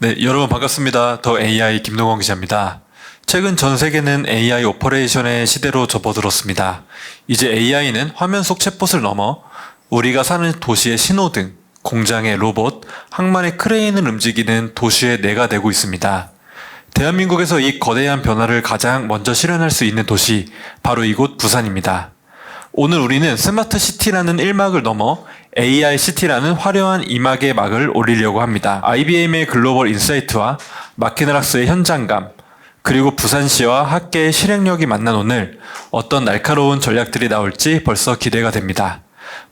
네, 여러분 반갑습니다. 더 AI 김동원 기자입니다. 최근 전 세계는 AI 오퍼레이션의 시대로 접어들었습니다. 이제 AI는 화면 속 챗봇을 넘어 우리가 사는 도시의 신호등, 공장의 로봇, 항만의 크레인을 움직이는 도시의 뇌가 되고 있습니다. 대한민국에서 이 거대한 변화를 가장 먼저 실현할 수 있는 도시, 바로 이곳 부산입니다. 오늘 우리는 스마트 시티라는 1막을 넘어 AI 시티라는 화려한 2막의 막을 올리려고 합니다. IBM의 글로벌 인사이트와 마키나락스의 현장감, 그리고 부산시와 학계의 실행력이 만난 오늘 어떤 날카로운 전략들이 나올지 벌써 기대가 됩니다.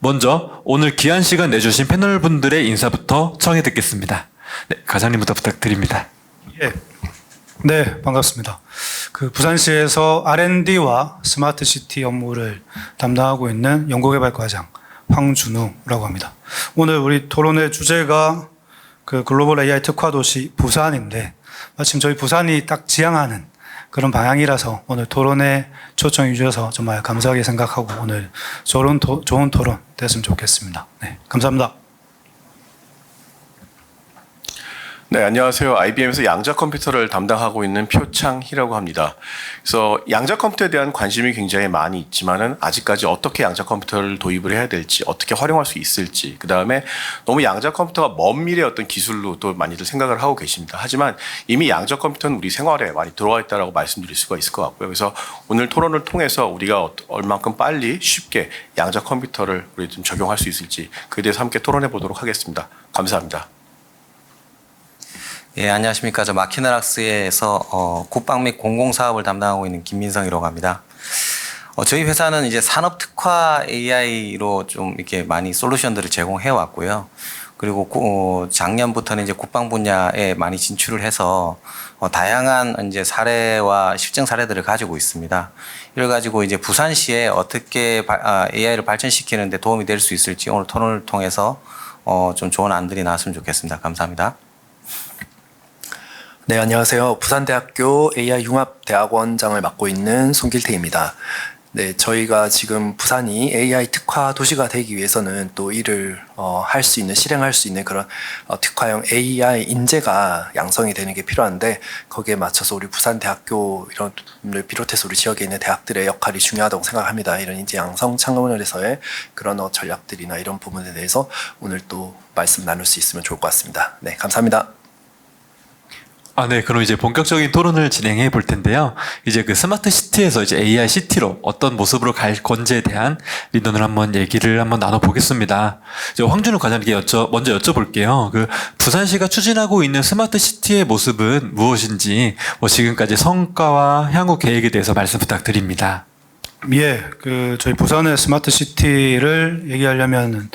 먼저 오늘 귀한 시간 내주신 패널분들의 인사부터 청해 듣겠습니다. 네, 과장님부터 부탁드립니다. 예. 네, 반갑습니다. 부산시에서 R&D와 스마트 시티 업무를 담당하고 있는 연구개발과장 황준우라고 합니다. 오늘 우리 토론의 주제가 글로벌 AI 특화도시 부산인데 마침 저희 부산이 딱 지향하는 그런 방향이라서 오늘 토론에 초청해 주셔서 정말 감사하게 생각하고 오늘 좋은 토론 됐으면 좋겠습니다. 네, 감사합니다. 네, 안녕하세요. IBM에서 양자 컴퓨터를 담당하고 있는 표창희라고 합니다. 그래서 양자 컴퓨터에 대한 관심이 굉장히 많이 있지만은 아직까지 어떻게 양자 컴퓨터를 도입을 해야 될지, 어떻게 활용할 수 있을지, 그 다음에 너무 양자 컴퓨터가 먼 미래의 어떤 기술로 또 많이들 생각을 하고 계십니다. 하지만 이미 양자 컴퓨터는 우리 생활에 많이 들어와 있다라고 말씀드릴 수가 있을 것 같고요. 그래서 오늘 토론을 통해서 우리가 얼만큼 빨리 쉽게 양자 컴퓨터를 우리 좀 적용할 수 있을지 그에 대해서 함께 토론해 보도록 하겠습니다. 감사합니다. 예, 안녕하십니까. 저 마키나락스에서 국방 및 공공사업을 담당하고 있는 김민성이라고 합니다. 저희 회사는 이제 산업 특화 AI로 좀 이렇게 많이 솔루션들을 제공해 왔고요. 그리고 작년부터는 이제 국방 분야에 많이 진출을 해서 다양한 이제 사례와 실증 사례들을 가지고 있습니다. 이래 가지고 이제 부산시에 어떻게 AI를 발전시키는 데 도움이 될 수 있을지 오늘 토론을 통해서 좀 좋은 안들이 나왔으면 좋겠습니다. 감사합니다. 네, 안녕하세요. 부산대학교 AI융합대학원장을 맡고 있는 송길태입니다. 네, 저희가 지금 부산이 AI 특화 도시가 되기 위해서는 또 이를 할 수 있는, 실행할 수 있는 그런 특화형 AI 인재가 양성이 되는 게 필요한데 거기에 맞춰서 우리 부산대학교 이런을 비롯해서 우리 지역에 있는 대학들의 역할이 중요하다고 생각합니다. 이런 인재 양성 창원에서의 그런 전략들이나 이런 부분에 대해서 오늘 또 말씀 나눌 수 있으면 좋을 것 같습니다. 네, 감사합니다. 네, 그럼 이제 본격적인 토론을 진행해 볼 텐데요. 이제 스마트 시티에서 이제 AI 시티로 어떤 모습으로 갈 건지에 대한 민원을 한번 얘기를 한번 나눠보겠습니다. 이제 황준우 과장님께 먼저 여쭤볼게요. 부산시가 추진하고 있는 스마트 시티의 모습은 무엇인지, 지금까지 성과와 향후 계획에 대해서 말씀 부탁드립니다. 예, 저희 부산의 스마트 시티를 얘기하려면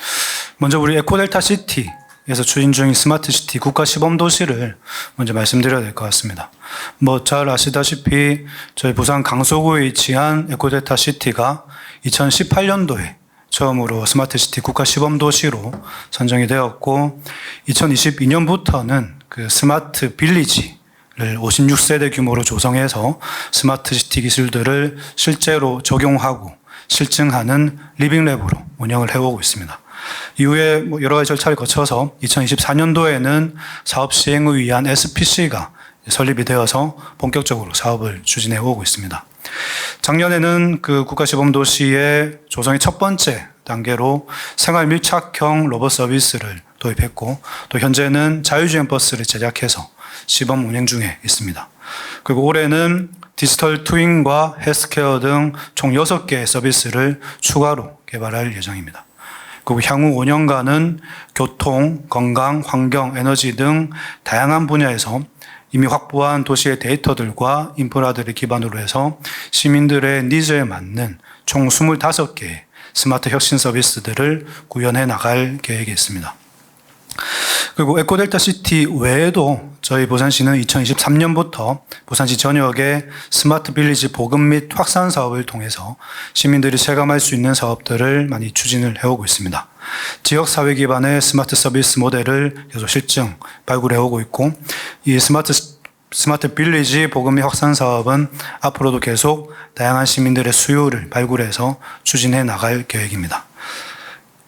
먼저 우리 에코델타 시티 에서 추진 중인 스마트 시티 국가 시범 도시를 먼저 말씀드려야 될 것 같습니다. 잘 아시다시피 저희 부산 강서구에 위치한 에코델타 시티가 2018년도에 처음으로 스마트 시티 국가 시범 도시로 선정이 되었고 2022년부터는 스마트 빌리지를 56세대 규모로 조성해서 스마트 시티 기술들을 실제로 적용하고 실증하는 리빙랩으로 운영을 해오고 있습니다. 이후에 여러 가지 절차를 거쳐서 2024년도에는 사업 시행을 위한 SPC가 설립이 되어서 본격적으로 사업을 추진해 오고 있습니다. 작년에는 국가시범도시의 조성의 첫 번째 단계로 생활 밀착형 로봇 서비스를 도입했고 또 현재는 자율주행 버스를 제작해서 시범 운행 중에 있습니다. 그리고 올해는 디지털 트윈과 헬스케어 등 총 6개의 서비스를 추가로 개발할 예정입니다. 그리고 향후 5년간은 교통, 건강, 환경, 에너지 등 다양한 분야에서 이미 확보한 도시의 데이터들과 인프라들을 기반으로 해서 시민들의 니즈에 맞는 총 25개의 스마트 혁신 서비스들을 구현해 나갈 계획이 있습니다. 그리고 에코델타 시티 외에도 저희 부산시는 2023년부터 부산시 전역의 스마트 빌리지 보급 및 확산 사업을 통해서 시민들이 체감할 수 있는 사업들을 많이 추진을 해오고 있습니다. 지역사회 기반의 스마트 서비스 모델을 계속 실증 발굴해오고 있고 이 스마트 빌리지 보급 및 확산 사업은 앞으로도 계속 다양한 시민들의 수요를 발굴해서 추진해 나갈 계획입니다.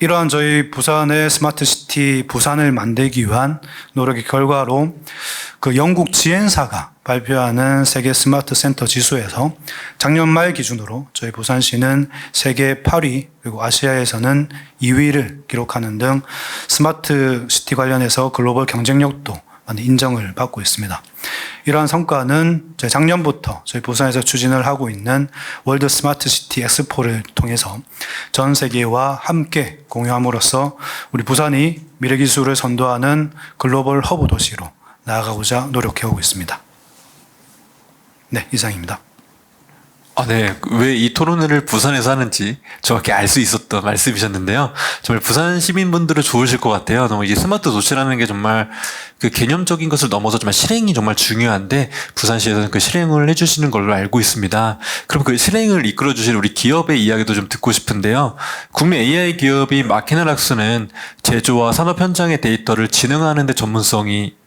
이러한 저희 부산의 스마트시티 부산을 만들기 위한 노력의 결과로 그 영국 지엔사가 발표하는 세계 스마트 센터 지수에서 작년 말 기준으로 저희 부산시는 세계 8위 그리고 아시아에서는 2위를 기록하는 등 스마트 시티 관련해서 글로벌 경쟁력도 많이 인정을 받고 있습니다. 이러한 성과는 작년부터 저희 부산에서 추진을 하고 있는 월드 스마트 시티 엑스포를 통해서 전 세계와 함께 공유함으로써 우리 부산이 미래 기술을 선도하는 글로벌 허브 도시로 나아가고자 노력해오고 있습니다. 네, 이상입니다. 네. 왜 이 토론회를 부산에서 하는지 정확히 알 수 있었던 말씀이셨는데요. 정말 부산 시민분들은 좋으실 것 같아요. 너무 이제 스마트 도시라는 게 정말 그 개념적인 것을 넘어서 정말 실행이 정말 중요한데 부산시에서는 그 실행을 해주시는 걸로 알고 있습니다. 그럼 그 실행을 이끌어주실 우리 기업의 이야기도 좀 듣고 싶은데요. 국내 AI 기업인 마키나락스는 제조와 산업 현장의 데이터를 진흥하는 데 전문성이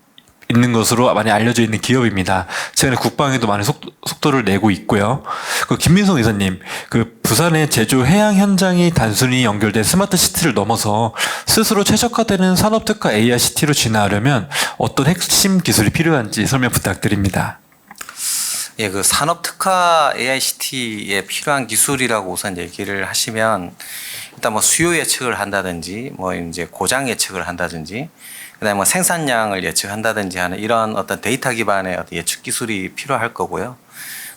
있는 것으로 많이 알려져 있는 기업입니다. 최근에 국방에도 많은 속도를 내고 있고요. 그 김민성 이사님, 그 부산의 제조 해양 현장이 단순히 연결된 스마트 시티를 넘어서 스스로 최적화되는 산업 특화 AI 시티로 진화하려면 어떤 핵심 기술이 필요한지 설명 부탁드립니다. 예, 그 산업 특화 AI 시티에 필요한 기술이라고 우선 얘기를 하시면 일단 뭐 수요 예측을 한다든지 뭐 이제 고장 예측을 한다든지 그다음에 뭐 생산량을 예측한다든지 하는 이런 어떤 데이터 기반의 어떤 예측 기술이 필요할 거고요.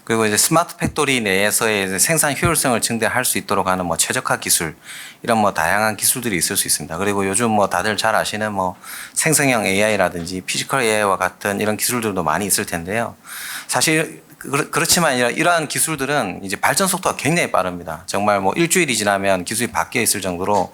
그리고 이제 스마트 팩토리 내에서의 이제 생산 효율성을 증대할 수 있도록 하는 뭐 최적화 기술 이런 뭐 다양한 기술들이 있을 수 있습니다. 그리고 요즘 뭐 다들 잘 아시는 뭐 생성형 AI라든지 피지컬 AI와 같은 이런 기술들도 많이 있을 텐데요. 사실 그렇지만 이러한 기술들은 이제 발전 속도가 굉장히 빠릅니다. 정말 뭐 일주일이 지나면 기술이 바뀌어 있을 정도로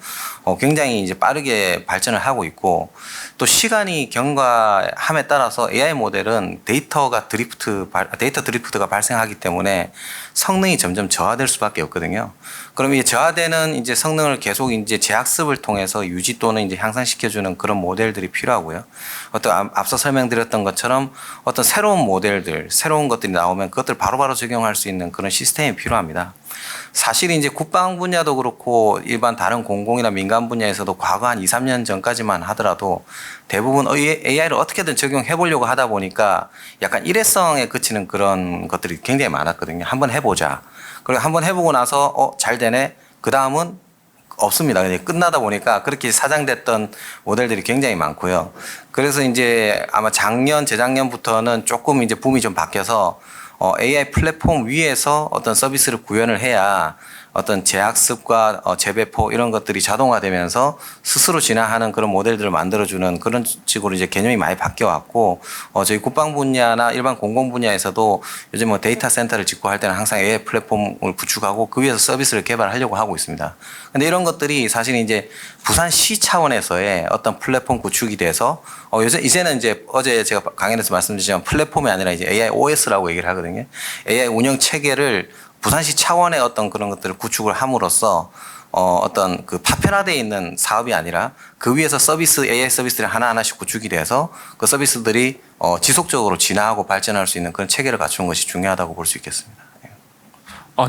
굉장히 이제 빠르게 발전을 하고 있고 또 시간이 경과함에 따라서 AI 모델은 데이터 드리프트가 발생하기 때문에 성능이 점점 저하될 수밖에 없거든요. 그럼 이 저하되는 이제 성능을 계속 이제 재학습을 통해서 유지 또는 이제 향상시켜주는 그런 모델들이 필요하고요. 어떤 앞서 설명드렸던 것처럼 어떤 새로운 모델들, 새로운 것들이 나오면 그것들 바로바로 적용할 수 있는 그런 시스템이 필요합니다. 사실 이제 국방 분야도 그렇고 일반 다른 공공이나 민간 분야에서도 과거 한 2, 3년 전까지만 하더라도 대부분 AI를 어떻게든 적용해 보려고 하다 보니까 약간 일회성에 그치는 그런 것들이 굉장히 많았거든요. 한번 해보자. 그리고 한번 해보고 나서 잘 되네. 그 다음은 없습니다. 끝나다 보니까 그렇게 사장됐던 모델들이 굉장히 많고요. 그래서 이제 아마 재작년부터는 조금 이제 붐이 좀 바뀌어서 AI 플랫폼 위에서 어떤 서비스를 구현을 해야 어떤 재학습과 재배포 이런 것들이 자동화되면서 스스로 진화하는 그런 모델들을 만들어주는 그런 식으로 이제 개념이 많이 바뀌어왔고 저희 국방 분야나 일반 공공 분야에서도 요즘 뭐 데이터 센터를 짓고 할 때는 항상 AI 플랫폼을 구축하고 그 위에서 서비스를 개발하려고 하고 있습니다. 근데 이런 것들이 사실 이제 부산시 차원에서의 어떤 플랫폼 구축이 돼서 이제는 이제 어제 제가 강연에서 말씀드렸지만 플랫폼이 아니라 이제 AI OS라고 얘기를 하거든요. AI 운영 체계를 부산시 차원의 어떤 그런 것들을 구축을 함으로써 어떤 그 파편화되어 있는 사업이 아니라 그 위에서 AI 서비스들이 하나하나씩 구축이 돼서 그 서비스들이 지속적으로 진화하고 발전할 수 있는 그런 체계를 갖추는 것이 중요하다고 볼 수 있겠습니다.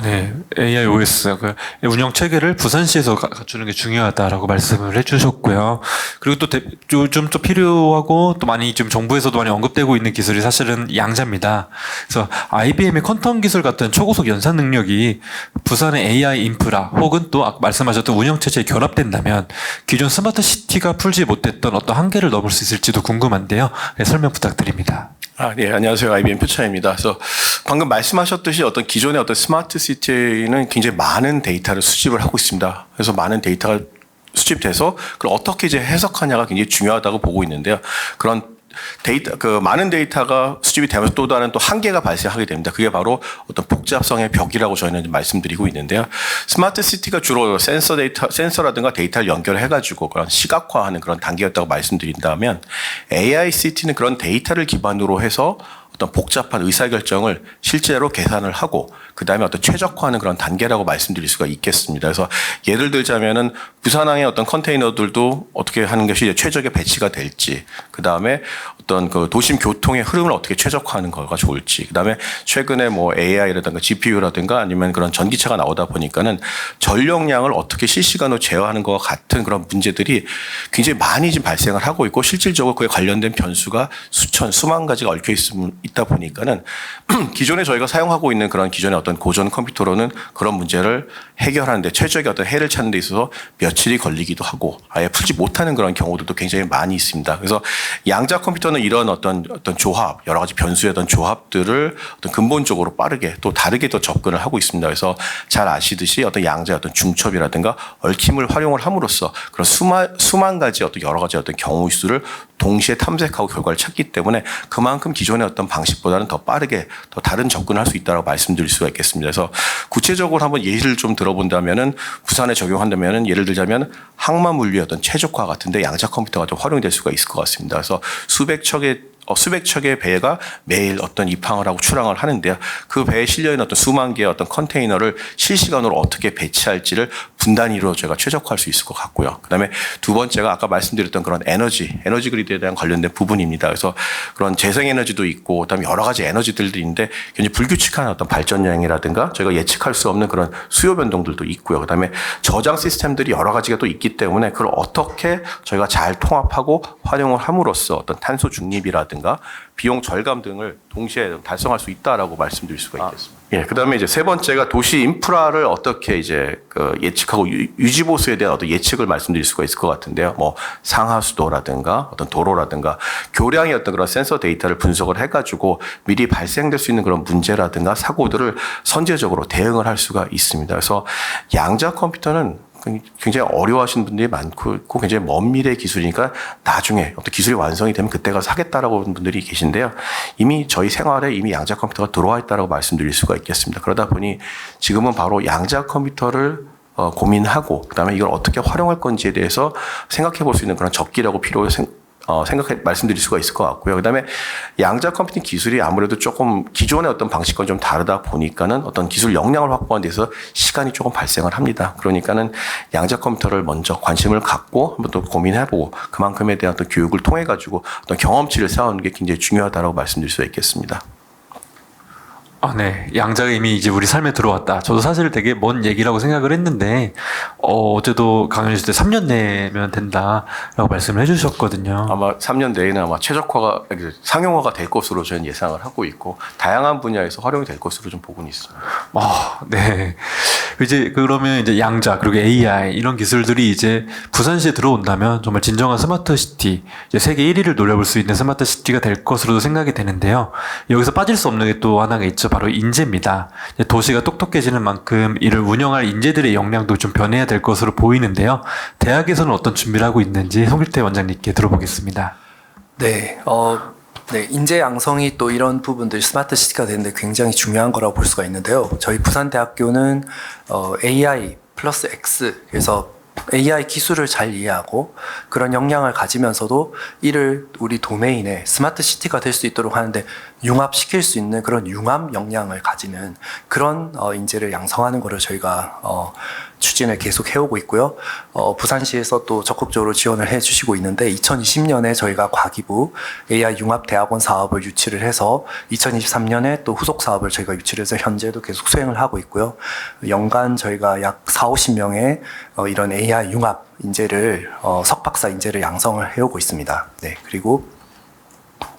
네. AI OS, 그 운영 체계를 부산시에서 갖추는 게 중요하다라고 말씀을 해주셨고요. 그리고 또 요즘 또 필요하고 또 많이 좀 정부에서도 많이 언급되고 있는 기술이 사실은 양자입니다. 그래서 IBM의 퀀텀 기술 같은 초고속 연산 능력이 부산의 AI 인프라 혹은 또 아까 말씀하셨던 운영 체제에 결합된다면 기존 스마트 시티가 풀지 못했던 어떤 한계를 넘을 수 있을지도 궁금한데요. 네, 설명 부탁드립니다. 네, 안녕하세요. IBM 표차입니다. 그래서 방금 말씀하셨듯이 어떤 기존의 어떤 스마트 시티는 굉장히 많은 데이터를 수집을 하고 있습니다. 그래서 많은 데이터가 수집돼서 그걸 어떻게 이제 해석하냐가 굉장히 중요하다고 보고 있는데요. 그런 많은 데이터가 수집이 되면서 또 다른 또 한계가 발생하게 됩니다. 그게 바로 어떤 복잡성의 벽이라고 저희는 말씀드리고 있는데요. 스마트 시티가 주로 센서라든가 데이터를 연결해가지고 그런 시각화하는 그런 단계였다고 말씀드린다면 AI 시티는 그런 데이터를 기반으로 해서 어떤 복잡한 의사결정을 실제로 계산을 하고 그 다음에 어떤 최적화하는 그런 단계라고 말씀드릴 수가 있겠습니다. 그래서 예를 들자면은 부산항의 어떤 컨테이너들도 어떻게 하는 것이 이제 최적의 배치가 될지, 그 다음에 어떤 그 도심 교통의 흐름을 어떻게 최적화하는 거가 좋을지, 그 다음에 최근에 뭐 AI라든가 GPU라든가 아니면 그런 전기차가 나오다 보니까는 전력량을 어떻게 실시간으로 제어하는 것과 같은 그런 문제들이 굉장히 많이 지금 발생을 하고 있고, 실질적으로 그에 관련된 변수가 수만 가지가 얽혀 있다 보니까는 기존에 저희가 사용하고 있는 그런 기존의 어떤 고전 컴퓨터로는 그런 문제를 해결하는데 최적의 어떤 해를 찾는 데 있어서 며칠이 걸리기도 하고 아예 풀지 못하는 그런 경우들도 굉장히 많이 있습니다. 그래서 양자 컴퓨터는 이런 어떤 조합, 여러 가지 변수의 어떤 조합들을 어떤 근본적으로 빠르게 또 다르게 또 접근을 하고 있습니다. 그래서 잘 아시듯이 어떤 양자의 어떤 중첩이라든가 얽힘을 활용을 함으로써 그런 수만 가지 어떤 여러 가지 어떤 경우 수를 동시에 탐색하고 결과를 찾기 때문에 그만큼 기존의 어떤 방식보다는 더 빠르게 더 다른 접근을 할 수 있다고 말씀드릴 수가 있겠습니다. 그래서 구체적으로 한번 예시를 좀 들어본다면은 부산에 적용한다면은 예를 들자면 항만 물리의 어떤 최적화 같은데 양자 컴퓨터가 좀 활용될 수가 있을 것 같습니다. 그래서 수백 척의 배가 매일 어떤 입항을 하고 출항을 하는데요. 그 배에 실려 있는 어떤 수만 개의 어떤 컨테이너를 실시간으로 어떻게 배치할지를 분단위로 제가 최적화할 수 있을 것 같고요. 그다음에 두 번째가 아까 말씀드렸던 그런 에너지 그리드에 대한 관련된 부분입니다. 그래서 그런 재생에너지도 있고 그다음에 여러 가지 에너지들도 있는데 굉장히 불규칙한 어떤 발전량이라든가 저희가 예측할 수 없는 그런 수요 변동들도 있고요. 그다음에 저장 시스템들이 여러 가지가 또 있기 때문에 그걸 어떻게 저희가 잘 통합하고 활용을 함으로써 어떤 탄소 중립이라든가 비용 절감 등을 동시에 달성할 수 있다라고 말씀드릴 수가 있겠습니다. 예, 그다음에 이제 세 번째가 도시 인프라를 어떻게 이제 예측하고 유지 보수에 대한 어떤 예측을 말씀드릴 수가 있을 것 같은데요. 뭐 상하수도라든가 어떤 도로라든가 교량의 어떤 그런 센서 데이터를 분석을 해가지고 미리 발생될 수 있는 그런 문제라든가 사고들을 선제적으로 대응을 할 수가 있습니다. 그래서 양자 컴퓨터는 굉장히 어려워하시는 분들이 많고 굉장히 먼 미래 기술이니까 나중에 어떤 기술이 완성이 되면 그때 가서 하겠다라고 하는 분들이 계신데요. 이미 저희 생활에 이미 양자 컴퓨터가 들어와 있다라고 말씀드릴 수가 있겠습니다. 그러다 보니 지금은 바로 양자 컴퓨터를 고민하고 그다음에 이걸 어떻게 활용할 건지에 대해서 생각해 볼 수 있는 그런 적기라고 말씀드릴 수가 있을 것 같고요. 그다음에 양자 컴퓨팅 기술이 아무래도 조금 기존의 어떤 방식과 좀 다르다 보니까는 어떤 기술 역량을 확보하는 데서 시간이 조금 발생을 합니다. 그러니까는 양자 컴퓨터를 먼저 관심을 갖고 한번 또 고민해보고 그만큼에 대한 어떤 교육을 통해 가지고 어떤 경험치를 쌓는 게 굉장히 중요하다고 말씀드릴 수가 있겠습니다. 네. 양자가 이미 이제 우리 삶에 들어왔다. 저도 사실 되게 먼 얘기라고 생각을 했는데, 어제도 강연해 주실 때 3년 내면 된다라고 말씀을 해주셨거든요. 아마 3년 내에는 아마 최적화가, 상용화가 될 것으로 저는 예상을 하고 있고, 다양한 분야에서 활용이 될 것으로 좀 보고는 있습니다. 네. 이제 그러면 이제 양자, 그리고 AI, 이런 기술들이 이제 부산시에 들어온다면 정말 진정한 스마트 시티, 이제 세계 1위를 노려볼 수 있는 스마트 시티가 될 것으로도 생각이 되는데요. 여기서 빠질 수 없는 게 또 하나가 있죠. 바로 인재입니다. 도시가 똑똑해지는 만큼 이를 운영할 인재들의 역량도 좀 변해야 될 것으로 보이는데요. 대학에서는 어떤 준비를 하고 있는지 송길태 원장님께 들어보겠습니다. 네, 인재 양성이 또 이런 부분들이 스마트 시티가 되는데 굉장히 중요한 거라고 볼 수가 있는데요. 저희 부산대학교는 AI 플러스 X, 그래서 AI 기술을 잘 이해하고 그런 역량을 가지면서도 이를 우리 도메인에 스마트 시티가 될 수 있도록 하는데 융합시킬 수 있는 그런 융합 역량을 가지는 그런 인재를 양성하는 거를 저희가 추진을 계속 해오고 있고요. 부산시에서 또 적극적으로 지원을 해주시고 있는데 2020년에 저희가 과기부 AI 융합대학원 사업을 유치를 해서 2023년에 또 후속 사업을 저희가 유치를 해서 현재도 계속 수행을 하고 있고요. 연간 저희가 약 40~50명의 이런 AI 융합 인재를 석박사 인재를 양성을 해오고 있습니다. 네, 그리고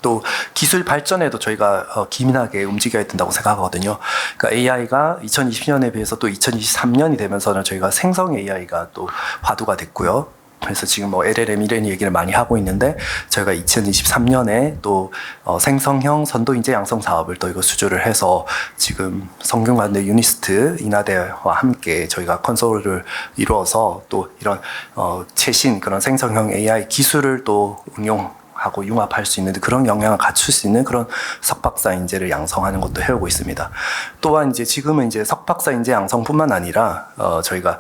또 기술 발전에도 저희가 기민하게 움직여야 된다고 생각하거든요. 그러니까 AI가 2020년에 비해서 또 2023년이 되면서는 저희가 생성 AI가 또 화두가 됐고요. 그래서 지금 뭐 LLM 이런 얘기를 많이 하고 있는데 저희가 2023년에 또 생성형 선도인재 양성 사업을 또 이거 수주를 해서 지금 성균관대 유니스트 인하대와 함께 저희가 컨소를 이루어서 또 이런 최신 그런 생성형 AI 기술을 또 응용하고 융합할 수 있는 그런 역량을 갖출 수 있는 그런 석박사 인재를 양성하는 것도 해오고 있습니다. 또한 이제 지금은 이제 석박사 인재 양성뿐만 아니라 저희가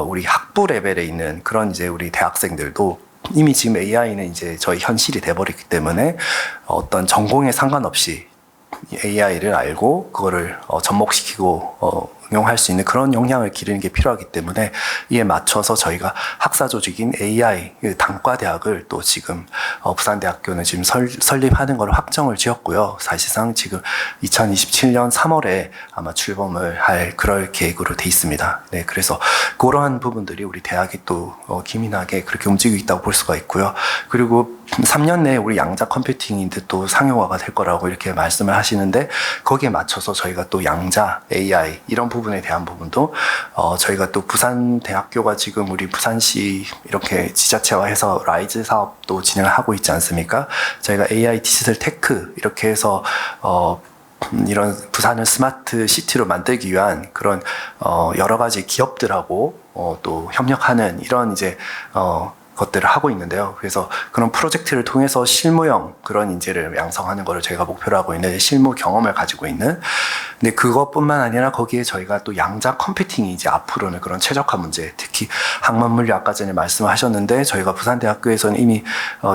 우리 학부 레벨에 있는 그런 이제 우리 대학생들도 이미 지금 AI는 이제 저희 현실이 돼버렸기 때문에 어떤 전공에 상관없이 AI를 알고 그거를 접목시키고 응용할 수 있는 그런 역량을 기르는 게 필요하기 때문에 이에 맞춰서 저희가 학사 조직인 AI 단과대학을 또 지금 부산대학교는 지금 설립하는 걸 확정을 지었고요. 사실상 지금 2027년 3월에 아마 출범을 할 그럴 계획으로 돼 있습니다. 네, 그래서 그러한 부분들이 우리 대학이 또 기민하게 그렇게 움직이고 있다고 볼 수가 있고요. 그리고 3년 내에 우리 양자 컴퓨팅인데 또 상용화가 될 거라고 이렇게 말씀을 하시는데 거기에 맞춰서 저희가 또 양자 AI 이런 부분에 대한 부분도 저희가 또 부산대학교가 지금 우리 부산시 이렇게 지자체화해서 라이즈 사업도 진행을 하고 있지 않습니까? 저희가 AI 디지털 테크 이렇게 해서 이런 부산을 스마트 시티로 만들기 위한 그런 여러 가지 기업들하고 또 협력하는 이런 이제 것들을 하고 있는데요. 그래서 그런 프로젝트를 통해서 실무형 그런 인재를 양성하는 것을 저희가 목표로 하고 있는데 실무 경험을 가지고 있는. 근데 그것뿐만 아니라 거기에 저희가 또 양자 컴퓨팅이 이제 앞으로는 그런 최적화 문제, 특히 항만 물류 아까 전에 말씀하셨는데 저희가 부산대학교에서는 이미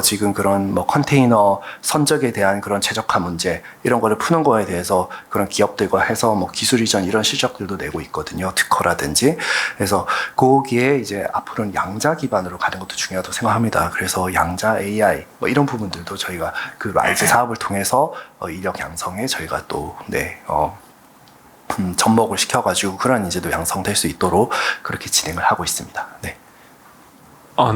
지금 그런 뭐 컨테이너 선적에 대한 그런 최적화 문제 이런 거를 푸는 거에 대해서 그런 기업들과 해서 뭐 기술 이전 이런 실적들도 내고 있거든요. 특허라든지. 그래서 거기에 이제 앞으로는 양자 기반으로 가는 것도 중요하다고 생각합니다. 그래서 양자 AI 뭐 이런 부분들도 저희가 그 라이즈 사업을 통해서 인력 양성에 저희가 또 접목을 시켜가지고 그런 인재도 양성될 수 있도록 그렇게 진행을 하고 있습니다. 네.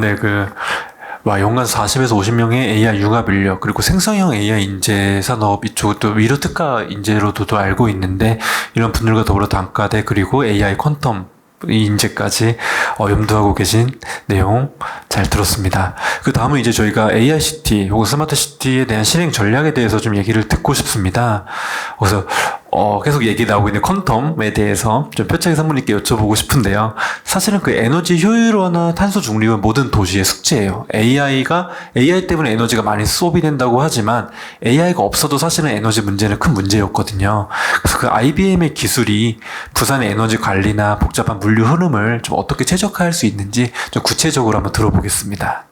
네, 연간 40에서 50명의 AI 융합 인력, 그리고 생성형 AI 인재 산업 이쪽도 위로 특화 인재로도 알고 있는데, 이런 분들과 더불어 단과대, 그리고 AI 퀀텀, 이 인재까지 염두하고 계신 내용 잘 들었습니다. 그 다음은 이제 저희가 AICT 혹은 스마트시티에 대한 실행 전략에 대해서 좀 얘기를 듣고 싶습니다. 그래서 계속 얘기 나오고 있는 퀀텀에 대해서 좀 표창희 사모님께 여쭤보고 싶은데요. 사실은 그 에너지 효율화나 탄소 중립은 모든 도시의 숙제예요. AI 때문에 에너지가 많이 소비된다고 하지만 AI가 없어도 사실은 에너지 문제는 큰 문제였거든요. 그래서 그 IBM의 기술이 부산의 에너지 관리나 복잡한 물류 흐름을 좀 어떻게 최적화할 수 있는지 좀 구체적으로 한번 들어보겠습니다.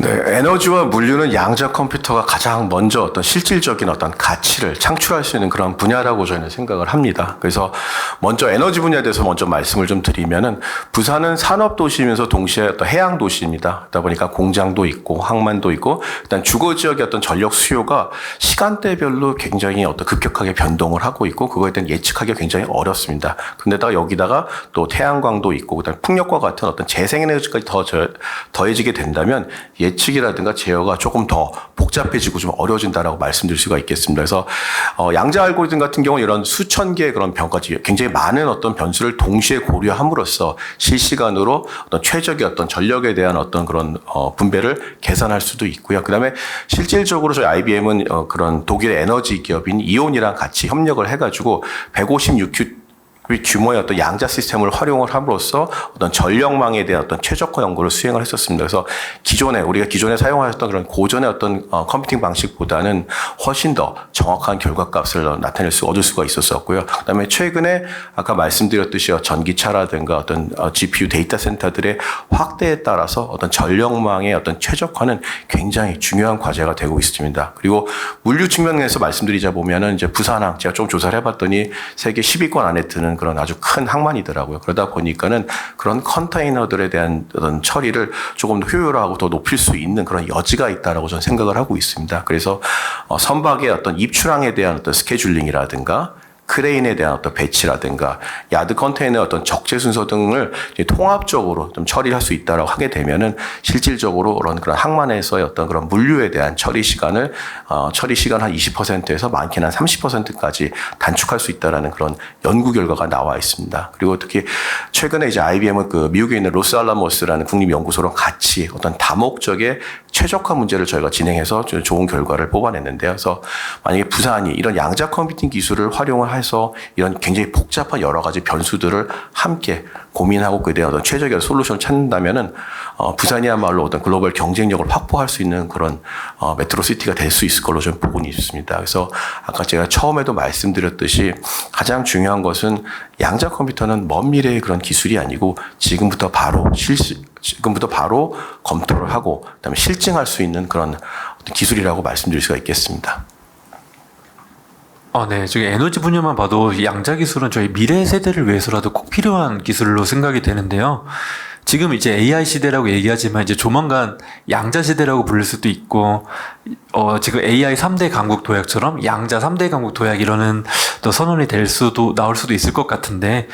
네, 에너지와 물류는 양자 컴퓨터가 가장 먼저 어떤 실질적인 어떤 가치를 창출할 수 있는 그런 분야라고 저희는 생각을 합니다. 그래서 먼저 에너지 분야에 대해서 먼저 말씀을 좀 드리면은 부산은 산업 도시이면서 동시에 어떤 해양 도시입니다. 그러다 보니까 공장도 있고 항만도 있고 일단 주거 지역의 어떤 전력 수요가 시간대별로 굉장히 어떤 급격하게 변동을 하고 있고 그거에 대한 예측하기가 굉장히 어렵습니다. 근데다가 여기다가 또 태양광도 있고 그다음에 풍력과 같은 어떤 재생에너지까지 더해지게 된다면 예측이라든가 제어가 조금 더 복잡해지고 좀 어려워진다라고 말씀드릴 수가 있겠습니다. 그래서 양자 알고리즘 같은 경우 이런 수천 개의 그런 변까지 굉장히 많은 어떤 변수를 동시에 고려함으로써 실시간으로 어떤 최적의 어떤 전력에 대한 어떤 그런 분배를 계산할 수도 있고요. 그다음에 실질적으로 저희 IBM은 그런 독일의 에너지 기업인 이온이랑 같이 협력을 해가지고 156 규모의 어떤 양자 시스템을 활용을 함으로써 어떤 전력망에 대한 어떤 최적화 연구를 수행을 했었습니다. 그래서 우리가 기존에 사용하였던 그런 고전의 어떤 컴퓨팅 방식보다는 훨씬 더 정확한 결과값을 얻을 수가 있었었고요. 그다음에 최근에 아까 말씀드렸듯이 전기차라든가 어떤 GPU 데이터 센터들의 확대에 따라서 어떤 전력망의 어떤 최적화는 굉장히 중요한 과제가 되고 있습니다. 그리고 물류 측면에서 말씀드리자 보면은 이제 부산항 제가 좀 조사를 해봤더니 세계 10위권 안에 드는 그런 아주 큰 항만이더라고요. 그러다 보니까는 그런 컨테이너들에 대한 어떤 처리를 조금 더 효율화하고 더 높일 수 있는 그런 여지가 있다라고 저는 생각을 하고 있습니다. 그래서 선박의 어떤 입출항에 대한 어떤 스케줄링이라든가 크레인에 대한 어떤 배치라든가 야드 컨테이너의 어떤 적재 순서 등을 통합적으로 좀 처리할 수 있다라고 하게 되면은 실질적으로 그런 항만에서의 어떤 그런 물류에 대한 처리 시간 한 20%에서 많게는 한 30%까지 단축할 수 있다라는 그런 연구 결과가 나와 있습니다. 그리고 특히 최근에 이제 IBM은 그 미국에 있는 로스알라모스라는 국립연구소랑 같이 어떤 다목적의 최적화 문제를 저희가 진행해서 좋은 결과를 뽑아냈는데요. 그래서 만약에 부산이 이런 양자 컴퓨팅 기술을 활용을 해서 이런 굉장히 복잡한 여러 가지 변수들을 함께 고민하고 그에 대한 어떤 최적의 솔루션을 찾는다면은 부산이야말로 어떤 글로벌 경쟁력을 확보할 수 있는 그런 메트로시티가 될 수 있을 걸로 저는 보고 있습니다. 그래서 아까 제가 처음에도 말씀드렸듯이 가장 중요한 것은 양자 컴퓨터는 먼 미래의 그런 기술이 아니고 지금부터 바로 검토를 하고 그다음에 실증할 수 있는 그런 어떤 기술이라고 말씀드릴 수가 있겠습니다. 네. 저기 에너지 분야만 봐도 이 양자 기술은 저희 미래 세대를 위해서라도 꼭 필요한 기술로 생각이 되는데요. 지금 이제 AI 시대라고 얘기하지만 이제 조만간 양자 시대라고 부를 수도 있고, 지금 AI 3대 강국 도약처럼 양자 3대 강국 도약 이러는 또 선언이 나올 수도 있을 것 같은데,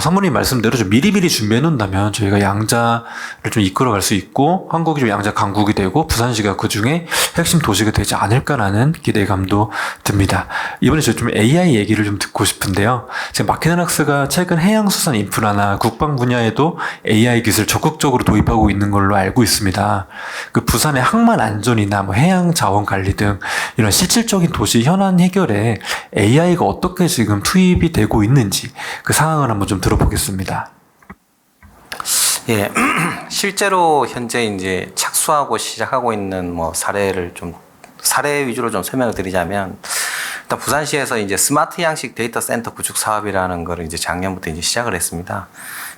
사모님 말씀대로 좀 미리미리 준비해 놓는다면 저희가 양자를 좀 이끌어 갈 수 있고, 한국이 좀 양자 강국이 되고, 부산시가 그 중에 핵심 도시가 되지 않을까라는 기대감도 듭니다. 이번에 저 좀 AI 얘기를 좀 듣고 싶은데요. 지금 마키나락스가 최근 해양수산 인프라나 국방 분야에도 AI 기술 적극적으로 도입하고 있는 걸로 알고 있습니다. 그 부산의 항만 안전이나 뭐 해양 자원 관리 등 이런 실질적인 도시 현안 해결에 AI가 어떻게 지금 투입이 되고 있는지 그 상황을 한번 좀 들어보겠습니다. 예, 실제로 현재 이제 착수하고 시작하고 있는 뭐 사례 위주로 좀 설명을 드리자면, 일단 부산시에서 이제 스마트 양식 데이터 센터 구축 사업이라는 거를 이제 작년부터 이제 시작을 했습니다.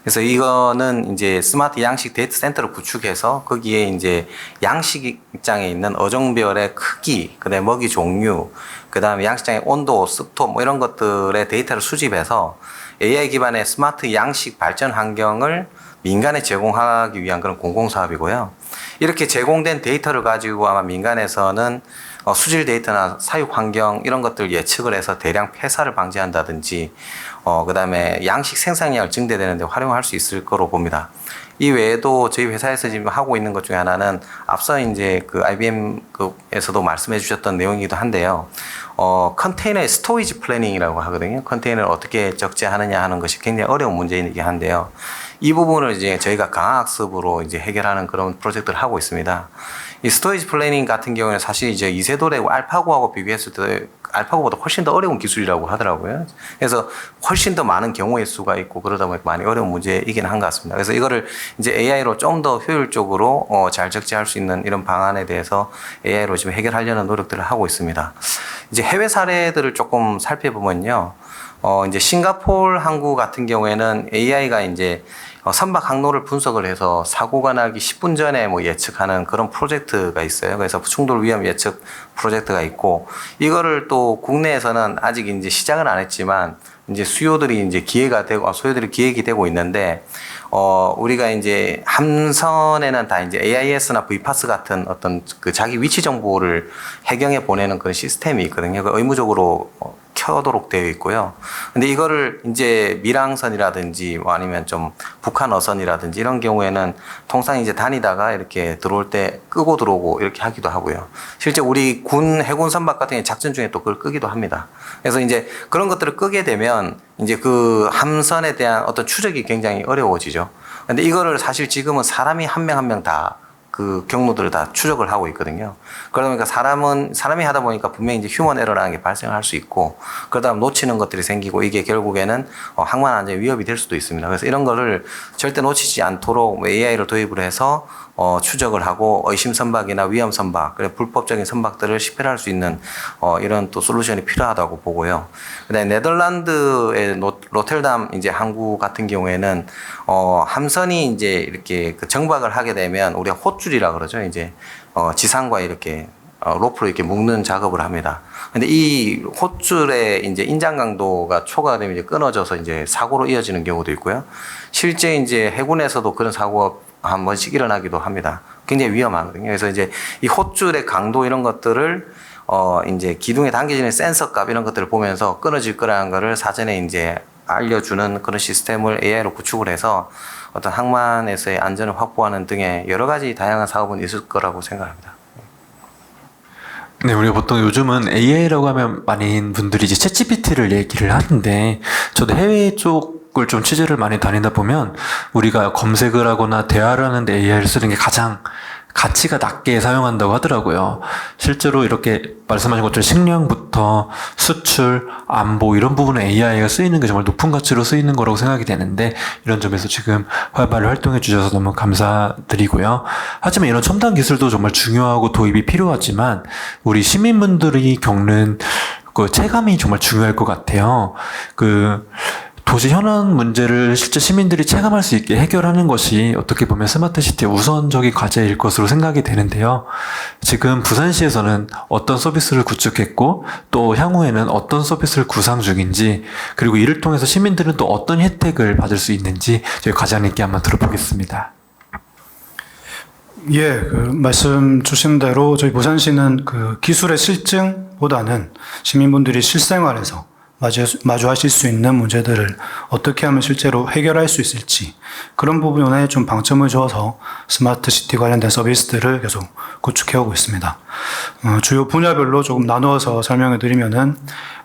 그래서 이거는 이제 스마트 양식 데이터 센터를 구축해서 거기에 이제 양식장에 있는 어종별의 크기, 그다음에 먹이 종류, 그다음에 양식장의 온도, 습도 뭐 이런 것들의 데이터를 수집해서 AI 기반의 스마트 양식 발전 환경을 민간에 제공하기 위한 그런 공공사업이고요. 이렇게 제공된 데이터를 가지고 아마 민간에서는 수질 데이터나 사육 환경 이런 것들 예측을 해서 대량 폐사를 방지한다든지, 그다음에 양식 생산량을 증대되는 데 활용할 수 있을 거로 봅니다. 이 외에도 저희 회사에서 지금 하고 있는 것 중에 하나는 앞서 이제 그 IBM에서도 말씀해 주셨던 내용이기도 한데요. 컨테이너의 스토리지 플래닝이라고 하거든요. 컨테이너를 어떻게 적재하느냐 하는 것이 굉장히 어려운 문제이긴 한데요. 이 부분을 이제 저희가 강학습으로 이제 해결하는 그런 프로젝트를 하고 있습니다. 이 스토리지 플래닝 같은 경우에는 사실 이제 이세돌의 알파고하고 비교했을 때 알파고보다 훨씬 더 어려운 기술이라고 하더라고요. 그래서 훨씬 더 많은 경우의 수가 있고 그러다 보니까 많이 어려운 문제이긴 한 것 같습니다. 그래서 이거를 이제 AI로 좀 더 효율적으로 잘 적재할 수 있는 이런 방안에 대해서 AI로 지금 해결하려는 노력들을 하고 있습니다. 이제 해외 사례들을 조금 살펴보면요. 이제 싱가포르 항구 같은 경우에는 AI가 이제 선박 항로를 분석을 해서 사고가 나기 10분 전에 뭐 예측하는 그런 프로젝트가 있어요. 그래서 충돌 위험 예측 프로젝트가 있고, 이거를 또 국내에서는 아직 이제 시작은 안 했지만 이제 수요들이 이제 소요들이 기획이 되고 있는데, 우리가 이제 함선에는 다 이제 AIS나 VPAS 같은 어떤 그 자기 위치 정보를 해경에 보내는 그런 시스템이 있거든요. 그 의무적으로 켜도록 되어 있고요. 근데 이거를 이제 밀항선이라든지 뭐 아니면 좀 북한 어선이라든지 이런 경우에는 통상 이제 다니다가 이렇게 들어올 때 끄고 들어오고 이렇게 하기도 하고요. 실제 우리 해군 선박 같은 경우 작전 중에 또 그걸 끄기도 합니다. 그래서 이제 그런 것들을 끄게 되면 이제 그 함선에 대한 어떤 추적이 굉장히 어려워지죠. 근데 이거를 사실 지금은 사람이 한 명 한 명 다 그 경로들을 다 추적을 하고 있거든요. 그러다 보니까 사람이 하다 보니까 분명히 이제 휴먼 에러라는 게 발생할 수 있고, 그러다 보면 놓치는 것들이 생기고 이게 결국에는 항만 안전에 위협이 될 수도 있습니다. 그래서 이런 거를 절대 놓치지 않도록 AI를 도입을 해서 추적을 하고 의심 선박이나 위험 선박, 그리고 불법적인 선박들을 식별할 수 있는 이런 또 솔루션이 필요하다고 보고요. 그다음에 네덜란드의 로텔담 이제 항구 같은 경우에는 함선이 이제 이렇게 그 정박을 하게 되면 우리가 홑줄이라 그러죠. 이제 지상과 이렇게 로프로 이렇게 묶는 작업을 합니다. 근데 이 홑줄의 이제 인장 강도가 초과가 되면 이제 끊어져서 이제 사고로 이어지는 경우도 있고요. 실제 이제 해군에서도 그런 사고가 한 번씩 일어나기도 합니다. 굉장히 위험하거든요. 그래서 이제 이 홑줄의 강도 이런 것들을 이제 기둥에 당겨지는 센서 값 이런 것들을 보면서 끊어질 거라는 거를 사전에 이제 알려주는 그런 시스템을 AI로 구축을 해서 어떤 항만에서의 안전을 확보하는 등의 여러 가지 다양한 사업은 있을 거라고 생각합니다. 네, 우리가 보통 요즘은 AI라고 하면 많은 분들이 이제 챗GPT를 얘기를 하는데, 저도 해외 쪽을 좀 취재를 많이 다니다 보면 우리가 검색을 하거나 대화를 하는데 AI를 쓰는 게 가장 가치가 낮게 사용한다고 하더라고요. 실제로 이렇게 말씀하신 것처럼 식량부터 수출, 안보 이런 부분에 AI가 쓰이는 게 정말 높은 가치로 쓰이는 거라고 생각이 되는데, 이런 점에서 지금 활발히 활동해 주셔서 너무 감사드리고요. 하지만 이런 첨단 기술도 정말 중요하고 도입이 필요하지만 우리 시민분들이 겪는 그 체감이 정말 중요할 것 같아요. 도시 현안 문제를 실제 시민들이 체감할 수 있게 해결하는 것이 어떻게 보면 스마트 시티의 우선적인 과제일 것으로 생각이 되는데요. 지금 부산시에서는 어떤 서비스를 구축했고 또 향후에는 어떤 서비스를 구상 중인지 그리고 이를 통해서 시민들은 또 어떤 혜택을 받을 수 있는지 저희 과장님께 한번 들어보겠습니다. 예, 말씀 주신 대로 저희 부산시는 기술의 실증보다는 시민분들이 실생활에서 마주하실 수 있는 문제들을 어떻게 하면 실제로 해결할 수 있을지 그런 부분에 좀 방점을 줘서 스마트 시티 관련된 서비스들을 계속 구축해오고 있습니다. 주요 분야별로 조금 나누어서 설명을 드리면은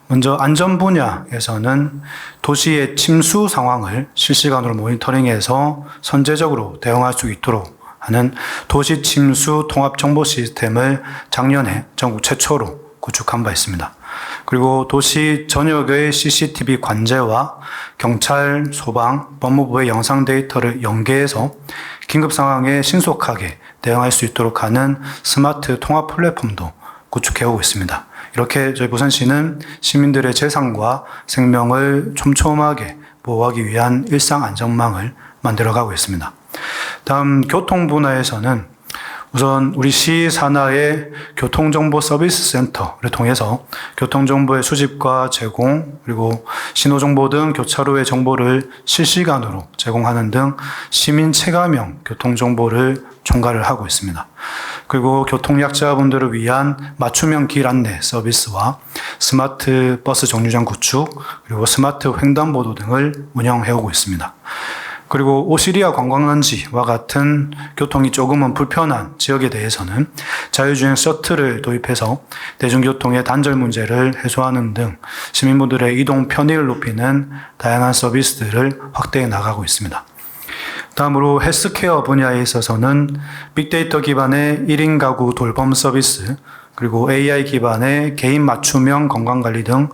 먼저 안전 분야에서는 도시의 침수 상황을 실시간으로 모니터링해서 선제적으로 대응할 수 있도록 하는 도시 침수 통합 정보 시스템을 작년에 전국 최초로 구축한 바 있습니다. 그리고 도시 전역의 CCTV 관제와 경찰, 소방, 법무부의 영상 데이터를 연계해서 긴급 상황에 신속하게 대응할 수 있도록 하는 스마트 통합 플랫폼도 구축해오고 있습니다. 이렇게 저희 부산시는 시민들의 재산과 생명을 촘촘하게 보호하기 위한 일상 안전망을 만들어가고 있습니다. 다음 교통 분야에서는 우선 우리 시 산하의 교통정보 서비스 센터를 통해서 교통정보의 수집과 제공, 그리고 신호정보 등 교차로의 정보를 실시간으로 제공하는 등 시민 체감형 교통정보를 총괄을 하고 있습니다. 그리고 교통약자분들을 위한 맞춤형 길 안내 서비스와 스마트 버스 정류장 구축, 그리고 스마트 횡단보도 등을 운영해오고 있습니다. 그리고 오시리아 관광단지와 같은 교통이 조금은 불편한 지역에 대해서는 자율주행 셔틀을 도입해서 대중교통의 단절 문제를 해소하는 등 시민분들의 이동 편의를 높이는 다양한 서비스들을 확대해 나가고 있습니다. 다음으로 헬스케어 분야에 있어서는 빅데이터 기반의 1인 가구 돌봄 서비스, 그리고 AI 기반의 개인 맞춤형 건강관리 등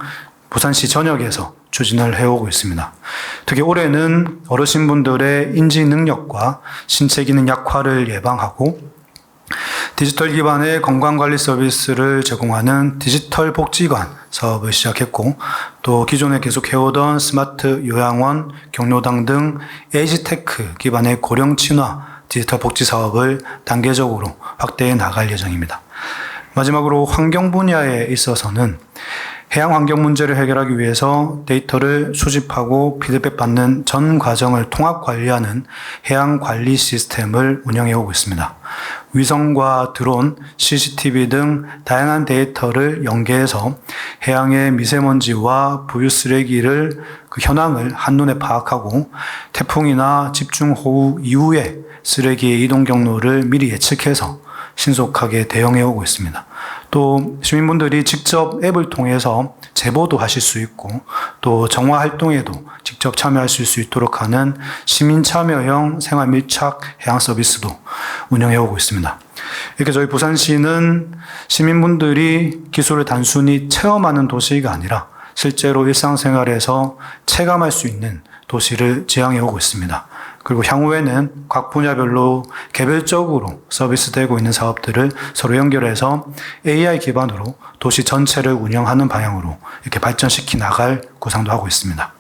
부산시 전역에서 추진을 해오고 있습니다. 특히 올해는 어르신분들의 인지 능력과 신체 기능 약화를 예방하고 디지털 기반의 건강관리 서비스를 제공하는 디지털 복지관 사업을 시작했고 또 기존에 계속 해오던 스마트 요양원, 경로당 등 에이지테크 기반의 고령 친화 디지털 복지 사업을 단계적으로 확대해 나갈 예정입니다. 마지막으로 환경 분야에 있어서는 해양 환경 문제를 해결하기 위해서 데이터를 수집하고 피드백 받는 전 과정을 통합 관리하는 해양 관리 시스템을 운영해 오고 있습니다. 위성과 드론, CCTV 등 다양한 데이터를 연계해서 해양의 미세먼지와 부유 쓰레기를 현황을 한눈에 파악하고 태풍이나 집중호우 이후에 쓰레기의 이동 경로를 미리 예측해서 신속하게 대응해 오고 있습니다. 또 시민분들이 직접 앱을 통해서 제보도 하실 수 있고 또 정화 활동에도 직접 참여하실 수 있도록 하는 시민 참여형 생활 밀착 해양 서비스도 운영해 오고 있습니다. 이렇게 저희 부산시는 시민분들이 기술을 단순히 체험하는 도시가 아니라 실제로 일상생활에서 체감할 수 있는 도시를 지향해 오고 있습니다. 그리고 향후에는 각 분야별로 개별적으로 서비스되고 있는 사업들을 서로 연결해서 AI 기반으로 도시 전체를 운영하는 방향으로 이렇게 발전시키 나갈 구상도 하고 있습니다.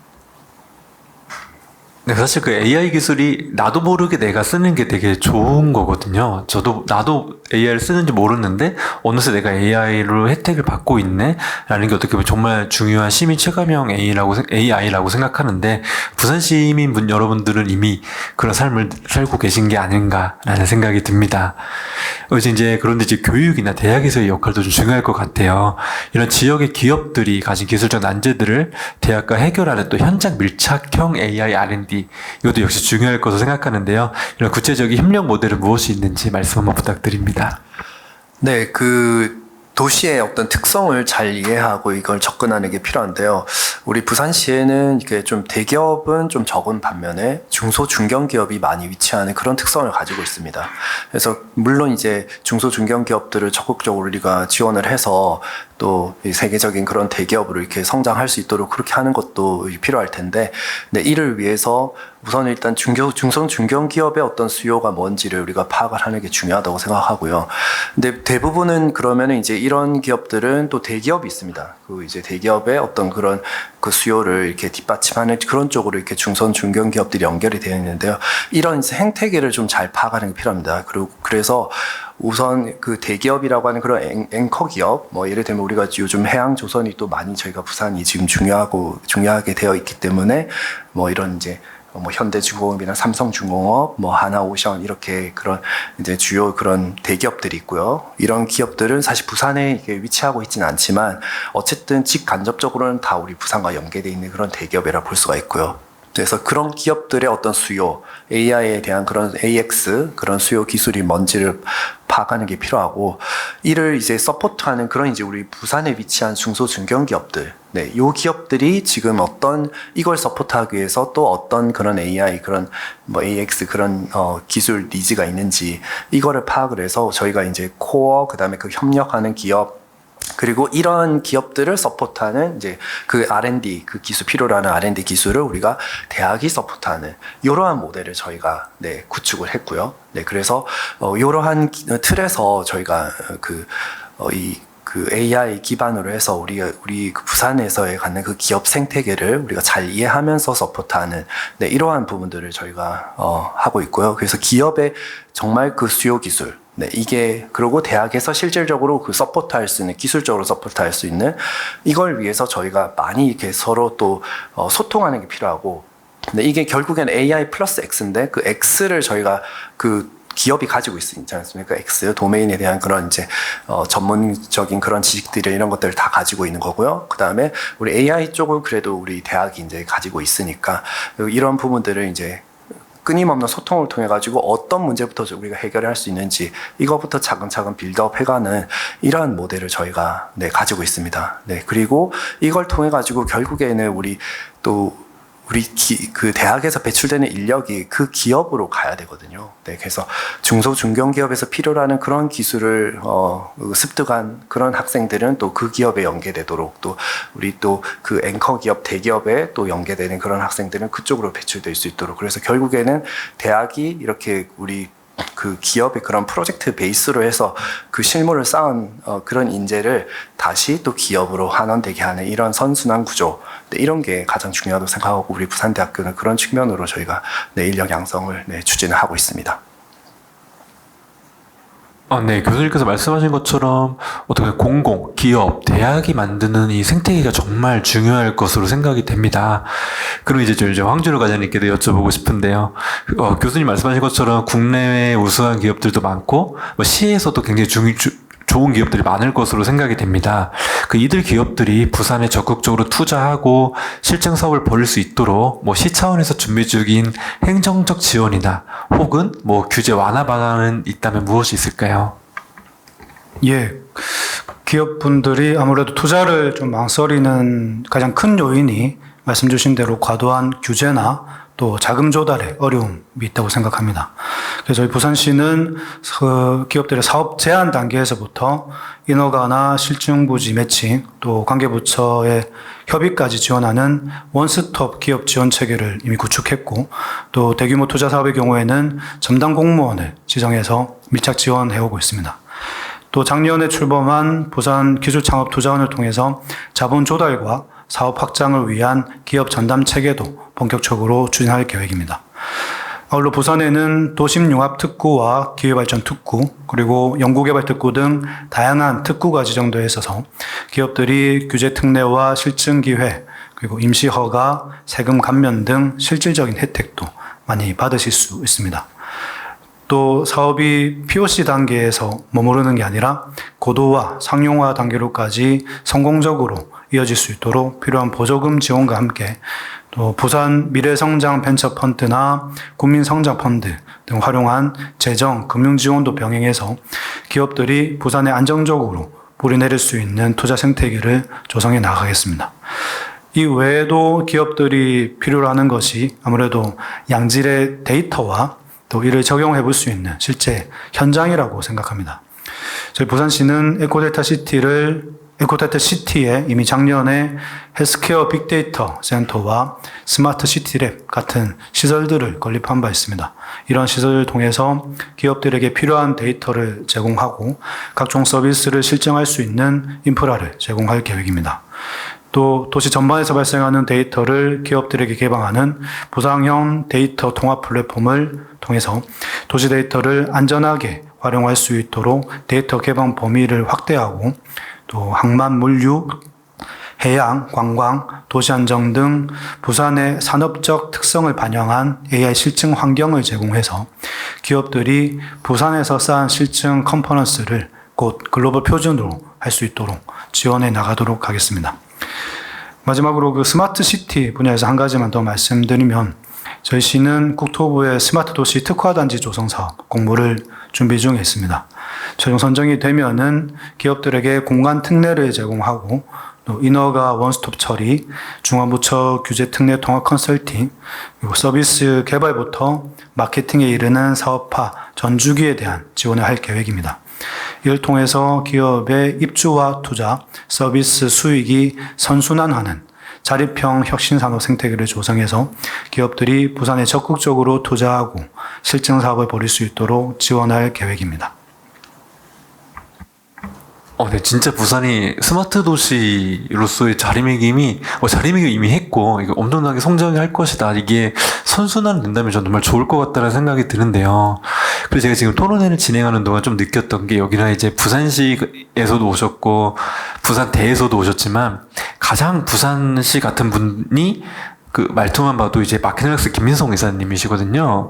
네, 사실 그 AI 기술이 나도 모르게 내가 쓰는 게 되게 좋은 거거든요. 나도 AI를 쓰는지 모르는데 어느새 내가 AI로 혜택을 받고 있네? 라는 게 어떻게 보면 정말 중요한 시민 체감형 AI라고 생각하는데 부산 시민분 여러분들은 이미 그런 삶을 살고 계신 게 아닌가라는 생각이 듭니다. 그런데 이제 교육이나 대학에서의 역할도 좀 중요할 것 같아요. 이런 지역의 기업들이 가진 기술적 난제들을 대학과 해결하는 또 현장 밀착형 AI R&D 이것도 역시 중요할 것으로 생각하는데요. 이런 구체적인 협력 모델은 무엇이 있는지 말씀 한번 부탁드립니다. 네, 도시의 어떤 특성을 잘 이해하고 이걸 접근하는 게 필요한데요. 우리 부산시에는 이게 좀 대기업은 좀 적은 반면에 중소 중견기업이 많이 위치하는 그런 특성을 가지고 있습니다. 그래서 물론 이제 중소 중견기업들을 적극적으로 우리가 지원을 해서 또 세계적인 그런 대기업으로 이렇게 성장할 수 있도록 그렇게 하는 것도 필요할 텐데, 네, 이를 위해서 우선 일단 중소 중견기업의 어떤 수요가 뭔지를 우리가 파악을 하는 게 중요하다고 생각하고요. 근데 대부분은 그러면은 이제 이런 기업들은 또 대기업이 있습니다. 이제 대기업의 어떤 그런 그 수요를 이렇게 뒷받침하는 그런 쪽으로 이렇게 중견기업들이 연결이 되어 있는데요. 이런 행태계를 좀 잘 파악하는 게 필요합니다. 그래서 우선 그 대기업이라고 하는 그런 앵커 기업, 뭐 예를 들면 우리가 요즘 해양조선이 또 많이 저희가 부산이 지금 중요하게 되어 있기 때문에 뭐 이런 이제 뭐 현대중공업이나 삼성중공업, 뭐 하나오션 이렇게 그런 이제 주요 그런 대기업들이 있고요. 이런 기업들은 사실 부산에 이게 위치하고 있지는 않지만 어쨌든 직간접적으로는 다 우리 부산과 연계되어 있는 그런 대기업이라 볼 수가 있고요. 그래서 그런 기업들의 어떤 수요, AI에 대한 그런 AX, 그런 수요 기술이 뭔지를 파악하는 게 필요하고, 이를 이제 서포트하는 그런 이제 우리 부산에 위치한 중소 중견기업들, 네, 요 기업들이 지금 어떤 이걸 서포트하기 위해서 또 어떤 그런 AI, 그런 뭐 AX 그런 기술 니즈가 있는지 이거를 파악을 해서 저희가 이제 코어, 그다음에 그 협력하는 기업, 그리고 이런 기업들을 서포트하는 이제 그 R&D, 그 기술 필요로 하는 R&D 기술을 우리가 대학이 서포트하는 이러한 모델을 저희가 네, 구축을 했고요. 네, 그래서 이러한 틀에서 저희가 그 AI 기반으로 해서 우리 그 부산에서의 갖는 그 기업 생태계를 우리가 잘 이해하면서 서포트하는 네, 이러한 부분들을 저희가 하고 있고요. 그래서 기업의 정말 그 수요 기술, 네, 이게, 그리고 대학에서 실질적으로 그 서포트할 수 있는, 기술적으로 서포트할 수 있는, 이걸 위해서 저희가 많이 이렇게 서로 또 소통하는 게 필요하고, 근데 이게 결국엔 AI 플러스 X인데, 그 X를 저희가 그 기업이 가지고 있지 않습니까? X, 도메인에 대한 그런 이제, 전문적인 그런 지식들이 이런 것들을 다 가지고 있는 거고요. 그 다음에 우리 AI 쪽은 그래도 우리 대학이 이제 가지고 있으니까, 이런 부분들을 이제 끊임없는 소통을 통해 가지고 어떤 문제부터 우리가 해결할 수 있는지 이거부터 차근차근 빌드업 해가는 이러한 모델을 저희가 네, 가지고 있습니다. 네, 그리고 이걸 통해 가지고 결국에는 그 대학에서 배출되는 인력이 그 기업으로 가야 되거든요. 네, 그래서 중소 중견기업에서 필요로 하는 그런 기술을 습득한 그런 학생들은 또 그 기업에 연계되도록, 또 우리 또 그 앵커 기업 대기업에 또 연계되는 그런 학생들은 그쪽으로 배출될 수 있도록, 그래서 결국에는 대학이 이렇게 우리 그 기업의 그런 프로젝트 베이스로 해서 그 실무를 쌓은 그런 인재를 다시 또 기업으로 환원되게 하는 이런 선순환 구조, 네, 이런 게 가장 중요하다고 생각하고 우리 부산대학교는 그런 측면으로 저희가 네, 인력 양성을 네, 추진을 하고 있습니다. 네, 교수님께서 말씀하신 것처럼 어떻게 공공, 기업, 대학이 만드는 이 생태계가 정말 중요할 것으로 생각이 됩니다. 그럼 이제 황준호 과장님께도 여쭤보고 싶은데요. 교수님 말씀하신 것처럼 국내외 우수한 기업들도 많고, 시에서도 굉장히 좋은 기업들이 많을 것으로 생각이 됩니다. 이들 기업들이 부산에 적극적으로 투자하고 실증 사업을 벌일 수 있도록 시 차원에서 준비 중인 행정적 지원이나 혹은 규제 완화 방안은 있다면 무엇이 있을까요? 예. 기업분들이 아무래도 투자를 좀 망설이는 가장 큰 요인이 말씀 주신 대로 과도한 규제나 또 자금 조달에 어려움이 있다고 생각합니다. 그래서 저희 부산시는 기업들의 사업 제안 단계에서부터 인허가나 실증부지 매칭, 또 관계부처의 협의까지 지원하는 원스톱 기업 지원 체계를 이미 구축했고, 또 대규모 투자 사업의 경우에는 첨단 공무원을 지정해서 밀착 지원해오고 있습니다. 또 작년에 출범한 부산 기술창업투자원을 통해서 자본 조달과 사업 확장을 위한 기업 전담 체계도 본격적으로 추진할 계획입니다. 아울러 부산에는 도심융합특구와 기회발전특구, 그리고 연구개발특구 등 다양한 특구가 지정되어 있어서 기업들이 규제 특례와 실증기회, 그리고 임시허가, 세금 감면 등 실질적인 혜택도 많이 받으실 수 있습니다. 또 사업이 POC 단계에서 머무르는 게 아니라 고도화, 상용화 단계로까지 성공적으로 이어질 수 있도록 필요한 보조금 지원과 함께 또 부산 미래성장 벤처펀드나 국민성장펀드 등 활용한 재정, 금융 지원도 병행해서 기업들이 부산에 안정적으로 뿌리내릴 수 있는 투자 생태계를 조성해 나가겠습니다. 이 외에도 기업들이 필요로 하는 것이 아무래도 양질의 데이터와 또 이를 적용해 볼 수 있는 실제 현장이라고 생각합니다. 저희 부산시는 에코델타 시티에 이미 작년에 헬스케어 빅데이터 센터와 스마트 시티랩 같은 시설들을 건립한 바 있습니다. 이런 시설을 통해서 기업들에게 필요한 데이터를 제공하고 각종 서비스를 실증할 수 있는 인프라를 제공할 계획입니다. 또 도시 전반에서 발생하는 데이터를 기업들에게 개방하는 부상형 데이터 통합 플랫폼을 통해서 도시 데이터를 안전하게 활용할 수 있도록 데이터 개방 범위를 확대하고 또 항만, 물류, 해양, 관광, 도시안정 등 부산의 산업적 특성을 반영한 AI 실증 환경을 제공해서 기업들이 부산에서 쌓은 실증 컴포넌스를 곧 글로벌 표준으로 할 수 있도록 지원해 나가도록 하겠습니다. 마지막으로 그 스마트 시티 분야에서 한 가지만 더 말씀드리면 저희 시는 국토부의 스마트 도시 특화단지 조성 사업 공모를 준비 중에 있습니다. 최종 선정이 되면은 기업들에게 공간 특례를 제공하고 또 인허가 원스톱 처리, 중앙부처 규제 특례 통합 컨설팅, 그리고 서비스 개발부터 마케팅에 이르는 사업화 전주기에 대한 지원을 할 계획입니다. 이를 통해서 기업의 입주와 투자, 서비스 수익이 선순환하는 자립형 혁신산업 생태계를 조성해서 기업들이 부산에 적극적으로 투자하고 실증 사업을 벌일 수 있도록 지원할 계획입니다. 네, 진짜 부산이 스마트 도시로서의 자리매김이 이미 했고, 이거 엄청나게 성장할 것이다. 이게 선순환 된다면 전 정말 좋을 것 같다는 생각이 드는데요. 그래서 제가 지금 토론회를 진행하는 동안 좀 느꼈던 게 여기는 이제 부산시에서도 오셨고, 부산대에서도 오셨지만, 가장 부산시 같은 분이 그 말투만 봐도 이제 마케나락스 김민성 이사님이시거든요.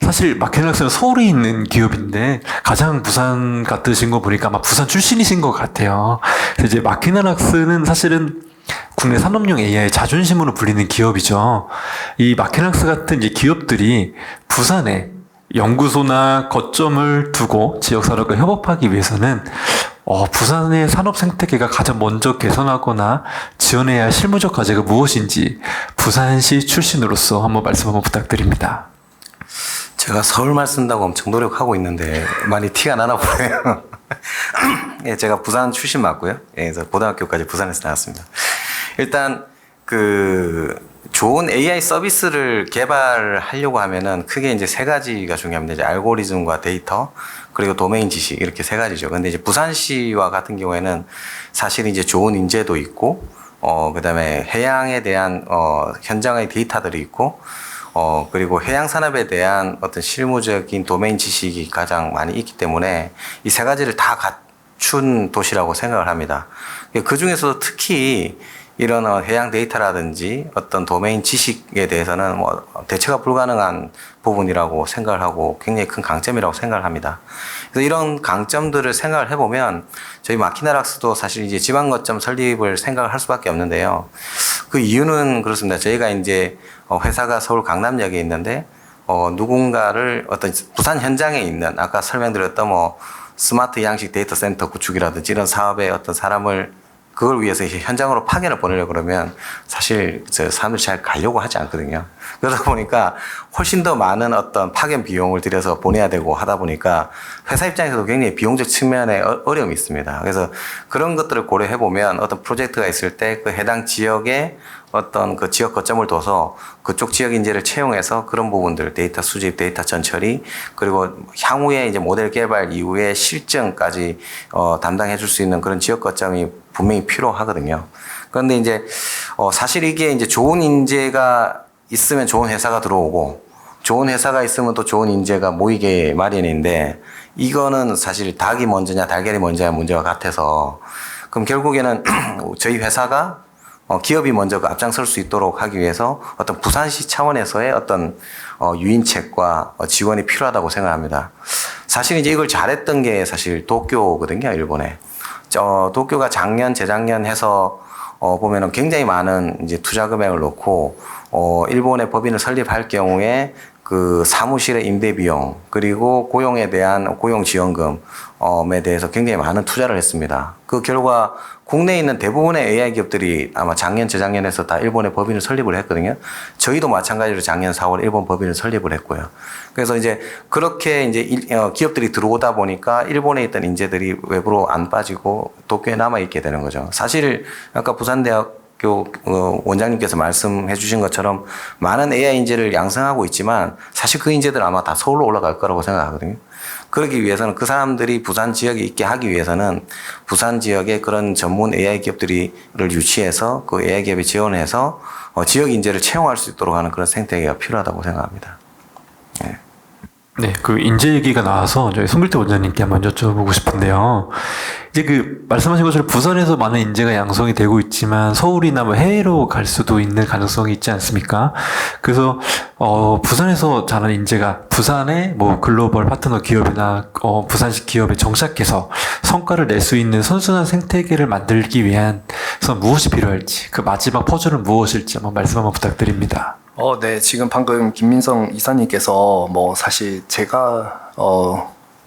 사실 마케나락스는 서울에 있는 기업인데 가장 부산 같으신 거 보니까 아마 부산 출신이신 것 같아요. 그래서 이제 마케나락스는 사실은 국내 산업용 AI의 자존심으로 불리는 기업이죠. 이 마케나락스 같은 이제 기업들이 부산에 연구소나 거점을 두고 지역 산업과 협업하기 위해서는 부산의 산업 생태계가 가장 먼저 개선하거나 지원해야 할 실무적 과제가 무엇인지 부산시 출신으로서 한번 말씀 한번 부탁드립니다. 제가 서울 말 쓴다고 엄청 노력하고 있는데 많이 티가 나나 보네요. 예, 제가 부산 출신 맞고요. 예, 그래서 고등학교까지 부산에서 나왔습니다. 일단 좋은 AI 서비스를 개발하려고 하면은 크게 이제 세 가지가 중요합니다. 이제 알고리즘과 데이터, 그리고 도메인 지식, 이렇게 세 가지죠. 근데 이제 부산시와 같은 경우에는 사실 이제 좋은 인재도 있고, 그 다음에 해양에 대한, 현장의 데이터들이 있고, 그리고 해양 산업에 대한 어떤 실무적인 도메인 지식이 가장 많이 있기 때문에 이 세 가지를 다 갖춘 도시라고 생각을 합니다. 그 중에서도 특히 이런 해양 데이터라든지 어떤 도메인 지식에 대해서는 뭐 대체가 불가능한 부분이라고 생각을 하고 굉장히 큰 강점이라고 생각을 합니다. 그래서 이런 강점들을 생각을 해보면 저희 마키나락스도 사실 이제 지방 거점 설립을 생각을 할 수밖에 없는데요. 그 이유는 그렇습니다. 저희가 이제 회사가 서울 강남역에 있는데 누군가를 어떤 부산 현장에 있는 아까 설명드렸던 뭐 스마트 양식 데이터 센터 구축이라든지 이런 사업에 어떤 사람을 그걸 위해서 현장으로 파견을 보내려고 그러면 사실 사람들이 잘 가려고 하지 않거든요. 그러다 보니까 훨씬 더 많은 어떤 파견 비용을 들여서 보내야 되고 하다 보니까 회사 입장에서도 굉장히 비용적 측면에 어려움이 있습니다. 그래서 그런 것들을 고려해 보면 어떤 프로젝트가 있을 때 그 해당 지역에 어떤 그 지역 거점을 둬서 그쪽 지역 인재를 채용해서 그런 부분들, 데이터 수집, 데이터 전처리, 그리고 향후에 이제 모델 개발 이후에 실증까지 담당해 줄 수 있는 그런 지역 거점이 분명히 필요하거든요. 그런데 이제 사실 이게 이제 좋은 인재가 있으면 좋은 회사가 들어오고 좋은 회사가 있으면 또 좋은 인재가 모이게 마련인데 이거는 사실 닭이 먼저냐 달걀이 먼저냐 문제와 같아서 그럼 결국에는 저희 회사가 기업이 먼저 앞장설 수 있도록 하기 위해서 어떤 부산시 차원에서의 어떤 유인책과 지원이 필요하다고 생각합니다. 사실 이제 이걸 잘했던 게 사실 도쿄거든요, 일본에. 도쿄가 작년, 재작년 해서 보면은 굉장히 많은 이제 투자 금액을 놓고 일본의 법인을 설립할 경우에 그 사무실의 임대 비용 그리고 고용에 대한 고용 지원금에 대해서 굉장히 많은 투자를 했습니다. 그 결과 국내에 있는 대부분의 AI 기업들이 아마 작년, 재작년에서 다 일본의 법인을 설립을 했거든요. 저희도 마찬가지로 작년 4월 일본 법인을 설립을 했고요. 그래서 이제 그렇게 이제 기업들이 들어오다 보니까 일본에 있던 인재들이 외부로 안 빠지고 도쿄에 남아 있게 되는 거죠. 사실 아까 부산대학교 원장님께서 말씀해 주신 것처럼 많은 AI 인재를 양성하고 있지만 사실 그 인재들 아마 다 서울로 올라갈 거라고 생각하거든요. 그러기 위해서는 그 사람들이 부산 지역에 있게 하기 위해서는 부산 지역에 그런 전문 AI 기업들을 유치해서 그 AI 기업에 지원해서 지역 인재를 채용할 수 있도록 하는 그런 생태계가 필요하다고 생각합니다. 네. 네, 그 인재 얘기가 나와서 저희 송길태 원장님께 한번 여쭤보고 싶은데요. 이제 그 말씀하신 것처럼 부산에서 많은 인재가 양성이 되고 있지만 서울이나 뭐 해외로 갈 수도 있는 가능성이 있지 않습니까? 그래서 부산에서 자란 인재가 부산의 뭐 글로벌 파트너 기업이나 부산식 기업에 정착해서 성과를 낼 수 있는 선순환 생태계를 만들기 위해서 무엇이 필요할지, 그 마지막 퍼즐은 무엇일지 한번 말씀 한번 부탁드립니다. 네. 지금 방금 김민성 이사님께서 뭐 사실 제가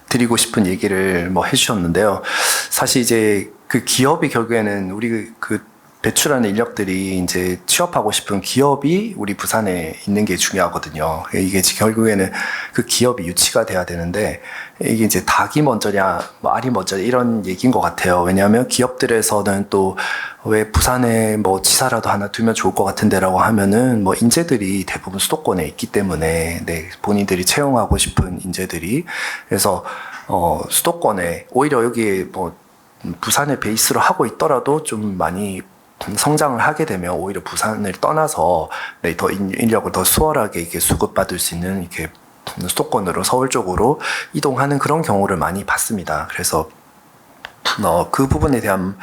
드리고 싶은 얘기를 뭐 해주셨는데요. 사실 이제 그 기업이 결국에는 우리 그 배출하는 인력들이 이제 취업하고 싶은 기업이 우리 부산에 있는 게 중요하거든요. 이게 결국에는 그 기업이 유치가 돼야 되는데 이게 이제 닭이 먼저냐, 뭐 알이 먼저냐 이런 얘기인 것 같아요. 왜냐하면 기업들에서는 또 왜 부산에 뭐 지사라도 하나 두면 좋을 것 같은데라고 하면은 뭐 인재들이 대부분 수도권에 있기 때문에 네, 본인들이 채용하고 싶은 인재들이 그래서 수도권에 오히려 여기 뭐 부산을 베이스로 하고 있더라도 좀 많이 성장을 하게 되면 오히려 부산을 떠나서 네, 더 인력을 더 수월하게 이렇게 수급받을 수 있는 이렇게 수도권으로 서울 쪽으로 이동하는 그런 경우를 많이 봤습니다. 그래서 그 부분에 대한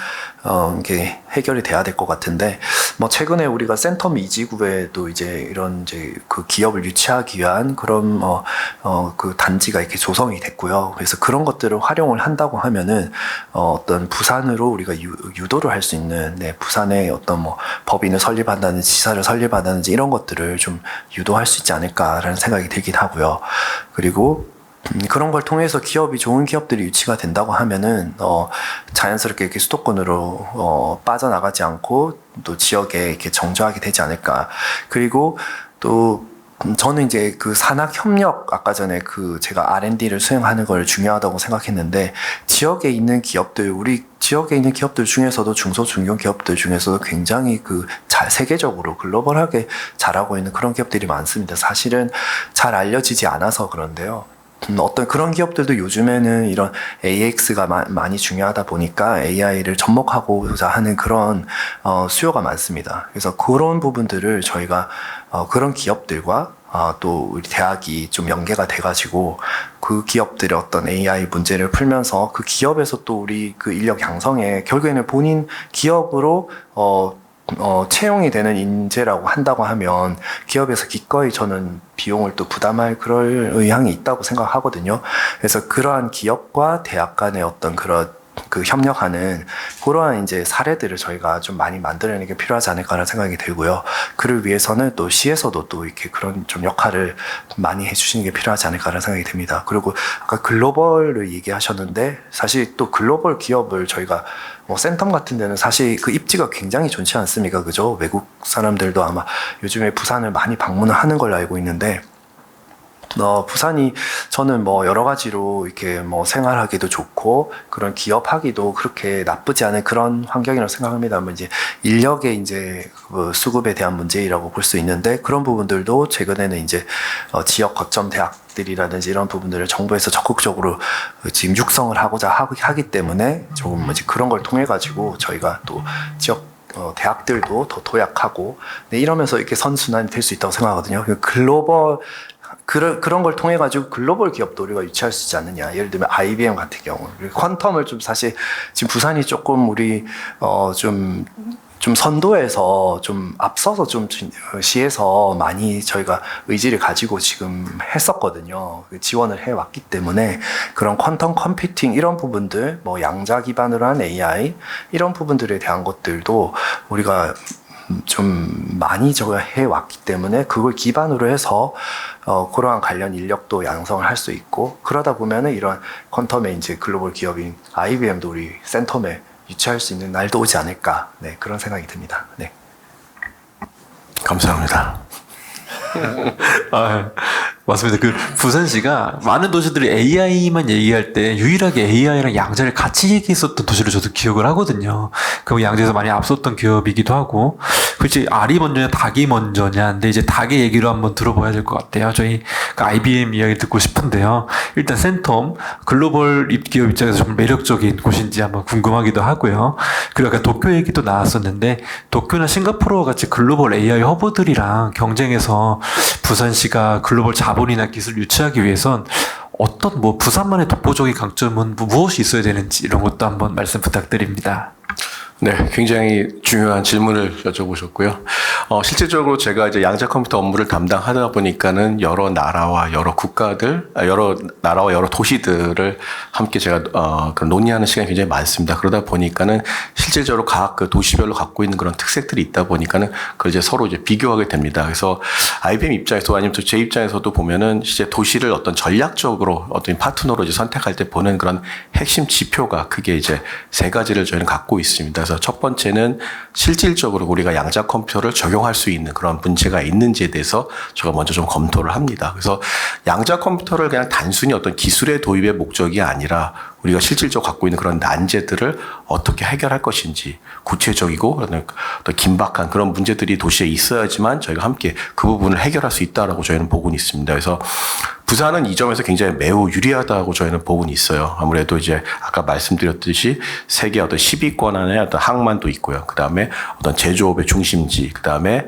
이게 해결이 돼야 될 것 같은데 뭐 최근에 우리가 센텀 이지구에도 이제 이런 이제 그 기업을 유치하기 위한 그런 그 단지가 이렇게 조성이 됐고요. 그래서 그런 것들을 활용을 한다고 하면은 어떤 부산으로 우리가 유도를 할 수 있는 네, 부산에 어떤 뭐 법인을 설립한다든지 지사를 설립한다든지 이런 것들을 좀 유도할 수 있지 않을까라는 생각이 들긴 하고요. 그리고 그런 걸 통해서 기업이 좋은 기업들이 유치가 된다고 하면은 자연스럽게 이렇게 수도권으로 빠져나가지 않고 또 지역에 이렇게 정주하게 되지 않을까. 그리고 또 저는 이제 그 산학 협력 아까 전에 그 제가 R&D를 수행하는 걸 중요하다고 생각했는데 지역에 있는 기업들 우리 지역에 있는 기업들 중에서도 중소 중견 기업들 중에서도 굉장히 그 세계적으로 글로벌하게 잘하고 있는 그런 기업들이 많습니다. 사실은 잘 알려지지 않아서 그런데요. 어떤 그런 기업들도 요즘에는 이런 AX가 많이 중요하다 보니까 AI를 접목하고자 하는 그런 수요가 많습니다. 그래서 그런 부분들을 저희가 그런 기업들과 또 우리 대학이 좀 연계가 돼가지고 그 기업들의 어떤 AI 문제를 풀면서 그 기업에서 또 우리 그 인력 양성에 결국에는 본인 기업으로 채용이 되는 인재라고 한다고 하면 기업에서 기꺼이 저는 비용을 또 부담할 그럴 의향이 있다고 생각하거든요. 그래서 그러한 기업과 대학 간의 어떤 그런 그 협력하는 그러한 이제 사례들을 저희가 좀 많이 만들어내는 게 필요하지 않을까라는 생각이 들고요. 그를 위해서는 또 시에서도 또 이렇게 그런 좀 역할을 많이 해주시는 게 필요하지 않을까라는 생각이 듭니다. 그리고 아까 글로벌을 얘기하셨는데 사실 또 글로벌 기업을 저희가 뭐 센텀 같은 데는 사실 그 입지가 굉장히 좋지 않습니까? 그죠? 외국 사람들도 아마 요즘에 부산을 많이 방문을 하는 걸로 알고 있는데 부산이 저는 뭐 여러 가지로 이렇게 뭐 생활하기도 좋고 그런 기업하기도 그렇게 나쁘지 않은 그런 환경이라고 생각합니다. 뭐 이제 인력의 이제 그 수급에 대한 문제라고 볼 수 있는데 그런 부분들도 최근에는 이제 지역 거점 대학들이라든지 이런 부분들을 정부에서 적극적으로 지금 육성을 하고자 하기 때문에 조금 이제 그런 걸 통해 가지고 저희가 또 지역 대학들도 더 도약하고 네, 이러면서 이렇게 선순환이 될 수 있다고 생각하거든요. 글로벌 그런 걸 통해 가지고 글로벌 기업도 우리가 유치할 수 있지 않느냐. 예를 들면 IBM 같은 경우, 퀀텀을 좀 사실 지금 부산이 조금 우리 좀 선도에서 좀 앞서서 좀 시에서 많이 저희가 의지를 가지고 지금 했었거든요. 지원을 해왔기 때문에 그런 퀀텀 컴퓨팅 이런 부분들, 뭐 양자 기반으로 한 AI 이런 부분들에 대한 것들도 우리가 좀 많이 저거 해왔기 때문에 그걸 기반으로 해서 그러한 관련 인력도 양성을 할 수 있고 그러다 보면은 이런 퀀텀의 이제 글로벌 기업인 IBM도 우리 센텀에 유치할 수 있는 날도 오지 않을까 네 그런 생각이 듭니다. 네. 감사합니다. 맞습니다. 그 부산시가 많은 도시들이 AI만 얘기할 때 유일하게 AI랑 양자를 같이 얘기했었던 도시로 저도 기억을 하거든요. 그 양자에서 많이 앞섰던 기업이기도 하고, 그렇지 알이 먼저냐 닭이 먼저냐. 근데 이제 닭의 얘기로 한번 들어봐야 될 것 같아요. 저희 그 IBM 이야기 듣고 싶은데요. 일단 센텀 글로벌 기업 입장에서 정말 매력적인 곳인지 한번 궁금하기도 하고요. 그리고 아까 도쿄 얘기도 나왔었는데 도쿄나 싱가포르와 같이 글로벌 AI 허브들이랑 경쟁해서 부산시가 글로벌 자본이나 기술 유치하기 위해선 어떤 뭐 부산만의 독보적인 강점은 무엇이 있어야 되는지 이런 것도 한번 말씀 부탁드립니다. 네, 굉장히 중요한 질문을 여쭤보셨고요. 실질적으로 제가 이제 양자 컴퓨터 업무를 담당하다 보니까는 여러 나라와 여러 도시들을 함께 제가 논의하는 시간이 굉장히 많습니다. 그러다 보니까는 실질적으로 각 그 도시별로 갖고 있는 그런 특색들이 있다 보니까는 그걸 이제 서로 이제 비교하게 됩니다. 그래서 IBM 입장에서 아니면 또 제 입장에서도 보면은 실제 도시를 어떤 전략적으로 어떤 파트너로 이제 선택할 때 보는 그런 핵심 지표가 크게 이제 세 가지를 저희는 갖고 있습니다. 그래서 첫 번째는 실질적으로 우리가 양자 컴퓨터를 적용할 수 있는 그런 문제가 있는지에 대해서 제가 먼저 좀 검토를 합니다. 그래서 양자 컴퓨터를 그냥 단순히 어떤 기술의 도입의 목적이 아니라 우리가 실질적으로 갖고 있는 그런 난제들을 어떻게 해결할 것인지 구체적이고 어떤 긴박한 그런 문제들이 도시에 있어야지만 저희가 함께 그 부분을 해결할 수 있다라고 저희는 보고는 있습니다. 그래서 부산은 이 점에서 굉장히 매우 유리하다고 저희는 보고는 있어요. 아무래도 이제 아까 말씀드렸듯이 세계 어떤 10위권 안에 어떤 항만도 있고요. 그 다음에 어떤 제조업의 중심지, 그 다음에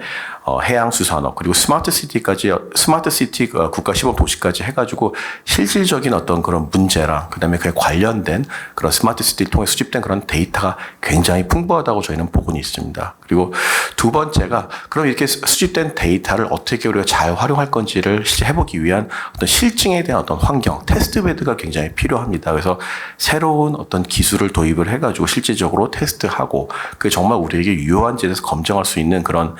해양수산업, 그리고 스마트 시티 국가 시범 도시까지 해가지고 실질적인 어떤 그런 문제랑 그다음에 그에 관련된 그런 스마트 시티를 통해 수집된 그런 데이터가 굉장히 풍부하다고 저희는 보고는 있습니다. 그리고 두 번째가 그럼 이렇게 수집된 데이터를 어떻게 우리가 잘 활용할 건지를 실제 해보기 위한 어떤 실증에 대한 어떤 환경, 테스트베드가 굉장히 필요합니다. 그래서 새로운 어떤 기술을 도입을 해가지고 실질적으로 테스트하고 그게 정말 우리에게 유효한지에 대해서 검증할 수 있는 그런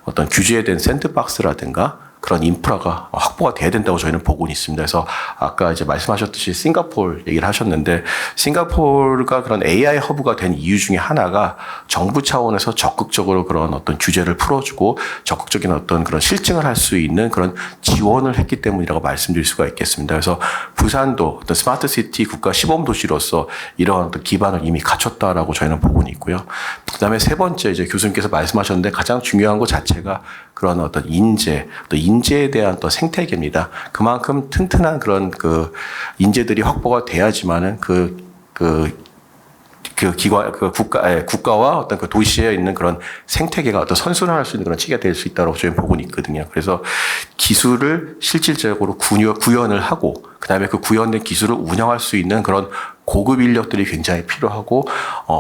어떤 규제에 대한 샌드박스라든가 그런 인프라가 확보가 돼야 된다고 저희는 보고는 있습니다. 그래서 아까 이제 말씀하셨듯이 싱가포르 얘기를 하셨는데 싱가포르가 그런 AI 허브가 된 이유 중에 하나가 정부 차원에서 적극적으로 그런 어떤 규제를 풀어주고 적극적인 어떤 그런 실증을 할 수 있는 그런 지원을 했기 때문이라고 말씀드릴 수가 있겠습니다. 그래서 부산도 어떤 스마트 시티 국가 시범 도시로서 이러한 어떤 기반을 이미 갖췄다라고 저희는 보고는 있고요. 그다음에 세 번째 이제 교수님께서 말씀하셨는데 가장 중요한 것 자체가 그런 어떤 인재에 대한 또 생태계입니다. 그만큼 튼튼한 그런 그 인재들이 확보가 돼야지만은 국가와 어떤 그 도시에 있는 그런 생태계가 어떤 선순환할 수 있는 그런 체계가 될 수 있다고 저희는 보고는 있거든요. 그래서 기술을 실질적으로 구현을 하고 그다음에 그 구현된 기술을 운영할 수 있는 그런 고급 인력들이 굉장히 필요하고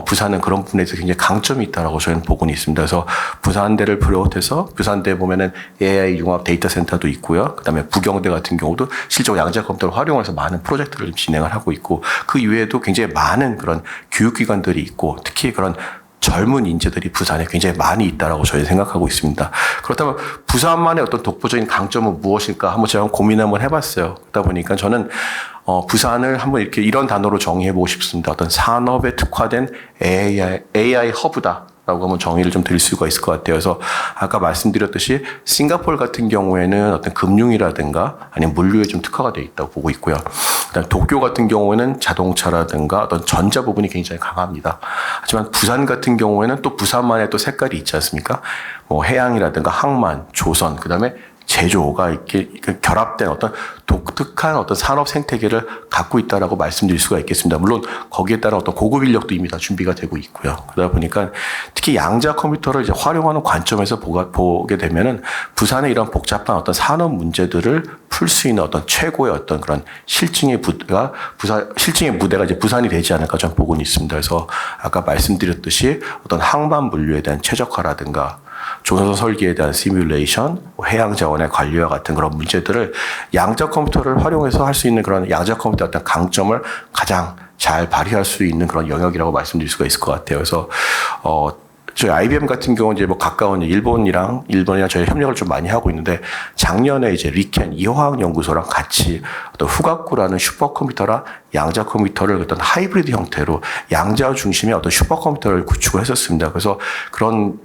부산은 그런 부분에서 굉장히 강점이 있다라고 저희는 보고는 있습니다. 그래서 부산대를 비롯해서 부산대 보면은 AI 융합 데이터 센터도 있고요. 그다음에 부경대 같은 경우도 실제로 양자 컴퓨터를 활용해서 많은 프로젝트를 진행을 하고 있고 그 이외에도 굉장히 많은 그런 교육기관들이 있고 특히 그런 젊은 인재들이 부산에 굉장히 많이 있다라고 저희 생각하고 있습니다. 그렇다면 부산만의 어떤 독보적인 강점은 무엇일까 한번 제가 고민 한번 해봤어요. 그러다 보니까 저는 부산을 한번 이렇게 이런 단어로 정의해보고 싶습니다. 어떤 산업에 특화된 AI 허브다. 라고 한번 정의를 좀 드릴 수가 있을 것 같아요. 그래서 아까 말씀드렸듯이 싱가포르 같은 경우에는 어떤 금융이라든가 아니면 물류에 좀 특화가 되어 있다고 보고 있고요. 그다음 도쿄 같은 경우에는 자동차라든가 어떤 전자 부분이 굉장히 강합니다. 하지만 부산 같은 경우에는 또 부산만의 또 색깔이 있지 않습니까? 뭐 해양이라든가 항만, 조선, 그다음에 제조가 이렇게 결합된 어떤 독특한 어떤 산업 생태계를 갖고 있다라고 말씀드릴 수가 있겠습니다. 물론 거기에 따른 어떤 고급 인력도 이미 다 준비가 되고 있고요. 그러다 보니까 특히 양자 컴퓨터를 이제 활용하는 관점에서 보게 되면은 부산의 이런 복잡한 어떤 산업 문제들을 풀 수 있는 어떤 최고의 어떤 그런 실증의 무대가 이제 부산이 되지 않을까 저는 보고는 있습니다. 그래서 아까 말씀드렸듯이 어떤 항만 물류에 대한 최적화라든가 조선 설계에 대한 시뮬레이션, 해양 자원의 관리와 같은 그런 문제들을 양자 컴퓨터를 활용해서 할 수 있는 그런 양자 컴퓨터의 어떤 강점을 가장 잘 발휘할 수 있는 그런 영역이라고 말씀드릴 수가 있을 것 같아요. 그래서 저희 IBM 같은 경우는 이제 뭐 가까운 일본이랑 저희 협력을 좀 많이 하고 있는데 작년에 이제 리켄 이화학 연구소랑 같이 어떤 후각구라는 슈퍼컴퓨터랑 양자 컴퓨터를 어떤 하이브리드 형태로 양자 중심의 어떤 슈퍼컴퓨터를 구축을 했었습니다. 그래서 그런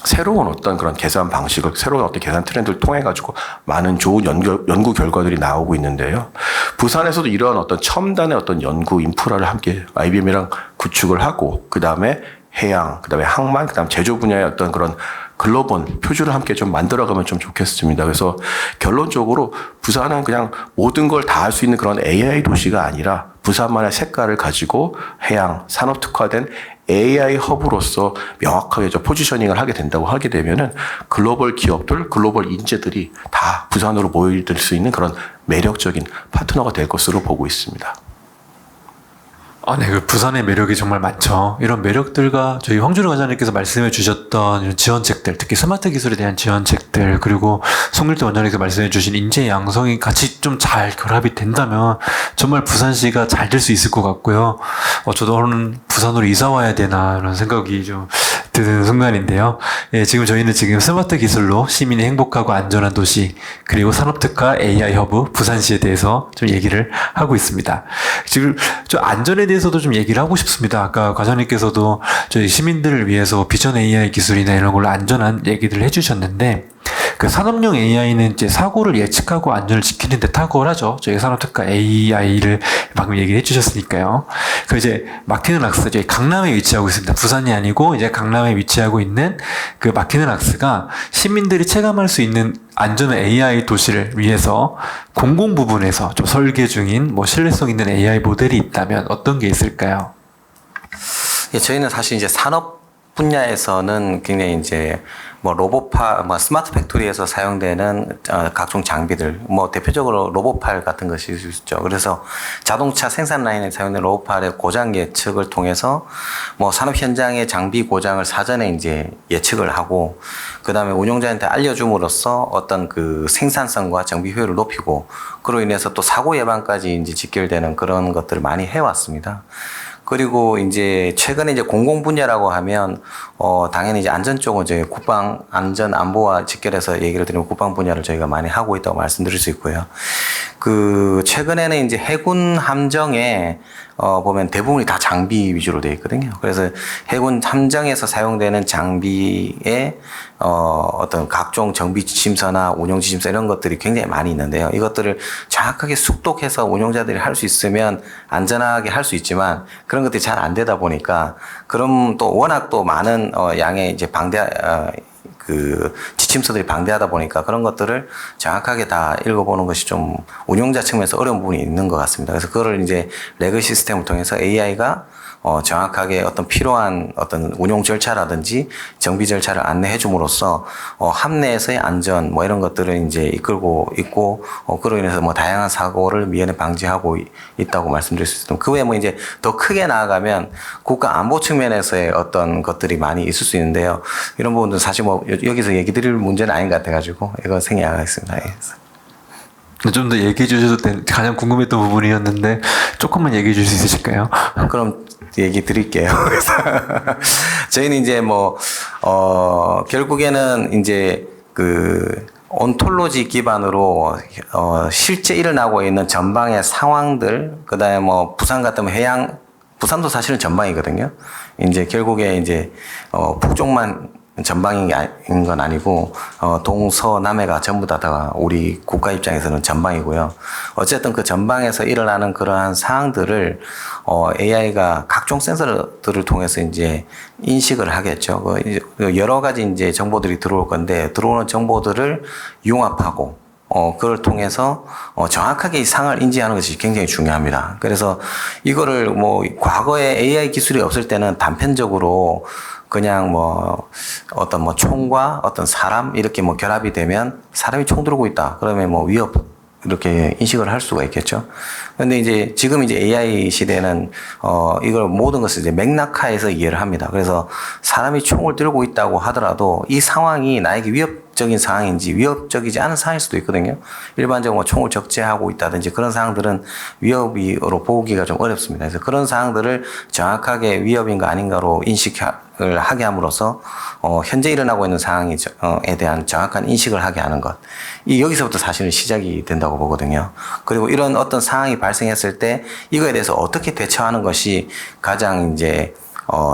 새로운 어떤 그런 계산 방식을, 새로운 어떤 계산 트렌드를 통해 가지고 많은 좋은 연구 결과들이 나오고 있는데요. 부산에서도 이러한 어떤 첨단의 어떤 연구 인프라를 함께 IBM이랑 구축을 하고, 그 다음에 해양, 그 다음에 항만, 그 다음 제조 분야의 어떤 그런 글로벌 표준을 함께 좀 만들어가면 좀 좋겠습니다. 그래서 결론적으로 부산은 그냥 모든 걸 다 할 수 있는 그런 AI 도시가 아니라 부산만의 색깔을 가지고 해양, 산업 특화된 AI 허브로서 명확하게 저 포지셔닝을 하게 된다고 하게 되면은 글로벌 기업들, 글로벌 인재들이 다 부산으로 모여들 수 있는 그런 매력적인 파트너가 될 것으로 보고 있습니다. 네, 그 부산의 매력이 정말 많죠. 이런 매력들과 저희 황준호 과장님께서 말씀해 주셨던 이런 지원책들, 특히 스마트 기술에 대한 지원책들, 그리고 송일도 원장님께서 말씀해 주신 인재 양성이 같이 좀 잘 결합이 된다면 정말 부산시가 잘 될 수 있을 것 같고요. 저도 오늘 부산으로 이사 와야 되나 이런 생각이 좀 드는 순간인데요. 예, 지금 스마트 기술로 시민이 행복하고 안전한 도시, 그리고 산업특화 AI 허브 부산시에 대해서 좀 얘기를 하고 있습니다. 지금 좀 안전에 대해서도 좀 얘기를 하고 싶습니다. 아까 과장님께서도 저희 시민들을 위해서 비전 AI 기술이나 이런 걸로 안전한 얘기들을 해주셨는데, 그 산업용 AI는 이제 사고를 예측하고 안전을 지키는 데 탁월하죠. 저희 산업특화 AI를 방금 얘기를 해주셨으니까요. 그 이제 마키는 락스, 저희 강남에 위치하고 있습니다. 부산이 아니고 이제 강남에 위치하고 있는 그 마키는 락스가 시민들이 체감할 수 있는 안전한 AI 도시를 위해서 공공 부분에서 좀 설계 중인 뭐 신뢰성 있는 AI 모델이 있다면 어떤 게 있을까요? 예, 저희는 사실 이제 산업 분야에서는 굉장히 이제 뭐 로봇팔, 뭐 스마트 팩토리에서 사용되는 각종 장비들, 뭐 대표적으로 로봇팔 같은 것이 있죠. 그래서 자동차 생산 라인에 사용되는 로봇팔의 고장 예측을 통해서 뭐 산업 현장의 장비 고장을 사전에 이제 예측을 하고, 그 다음에 운용자한테 알려줌으로써 어떤 그 생산성과 정비 효율을 높이고, 그로 인해서 또 사고 예방까지 이제 직결되는 그런 것들을 많이 해왔습니다. 그리고 이제 최근에 이제 공공 분야라고 하면 당연히 이제 안전 쪽은 이제 국방 안전 안보와 직결해서 얘기를 드리면 국방 분야를 저희가 많이 하고 있다고 말씀드릴 수 있고요. 그 최근에는 이제 해군 함정에 보면 대부분이 다 장비 위주로 되어 있거든요. 그래서 해군 함정에서 사용되는 장비에 어떤 각종 정비 지침서나 운용 지침서 이런 것들이 굉장히 많이 있는데요. 이것들을 정확하게 숙독해서 운용자들이 할 수 있으면 안전하게 할 수 있지만, 그런 것들이 잘 안 되다 보니까, 그럼 또 워낙 또 많은 양의 이제 그 지침서들이 방대하다 보니까 그런 것들을 정확하게 다 읽어보는 것이 좀 운용자 측면에서 어려운 부분이 있는 것 같습니다. 그래서 그거를 이제 레그 시스템을 통해서 AI가 정확하게 어떤 필요한 어떤 운용 절차라든지 정비 절차를 안내해 줌으로써 함내에서의 안전 뭐 이런 것들을 이제 이끌고 있고, 그로 인해서 뭐 다양한 사고를 미연에 방지하고 있다고 말씀드릴 수 있습니다. 그 외에 뭐 이제 더 크게 나아가면 국가 안보 측면에서의 어떤 것들이 많이 있을 수 있는데요. 이런 부분도 사실 뭐 여기서 얘기 드릴 문제는 아닌 것 같아가지고 이거 생략하겠습니다. 예. 좀 더 얘기해 주셔도 가장 궁금했던 부분이었는데 조금만 얘기해 줄 수 있으실까요? 그럼 얘기 드릴게요. 그래서 저희는 이제 결국에는 이제 그 온톨로지 기반으로 실제 일어나고 있는 전방의 상황들, 그다음에 뭐 부산 같으면 부산도 사실은 전방이거든요. 이제 결국에 이제 북쪽만 전방인 건 아니고 동서남해가 전부 다 우리 국가 입장에서는 전방이고요. 어쨌든 그 전방에서 일어나는 그러한 사항들을 AI가 각종 센서들을 통해서 이제 인식을 하겠죠. 여러 가지 이제 정보들이 들어올 건데, 들어오는 정보들을 융합하고 그걸 통해서 정확하게 이 상황을 인지하는 것이 굉장히 중요합니다. 그래서 이거를 뭐 과거에 AI 기술이 없을 때는 단편적으로 그냥 어떤 총과 어떤 사람 이렇게 결합이 되면 사람이 총 들고 있다 그러면 위협 이렇게 인식을 할 수가 있겠죠. 근데 이제 지금 이제 AI 시대는 이걸 모든 것을 이제 맥락화해서 이해를 합니다. 그래서 사람이 총을 들고 있다고 하더라도 이 상황이 나에게 위협적인 상황인지 위협적이지 않은 상황일 수도 있거든요. 일반적으로 총을 적재하고 있다든지 그런 상황들은 위협으로 보기가 좀 어렵습니다. 그래서 그런 상황들을 정확하게 위협인가 아닌가로 인식을 하게 함으로써 현재 일어나고 있는 상황에 대한 정확한 인식을 하게 하는 것. 여기서부터 사실은 시작이 된다고 보거든요. 그리고 이런 어떤 상황이 발생했을 때 이거에 대해서 어떻게 대처하는 것이 가장 이제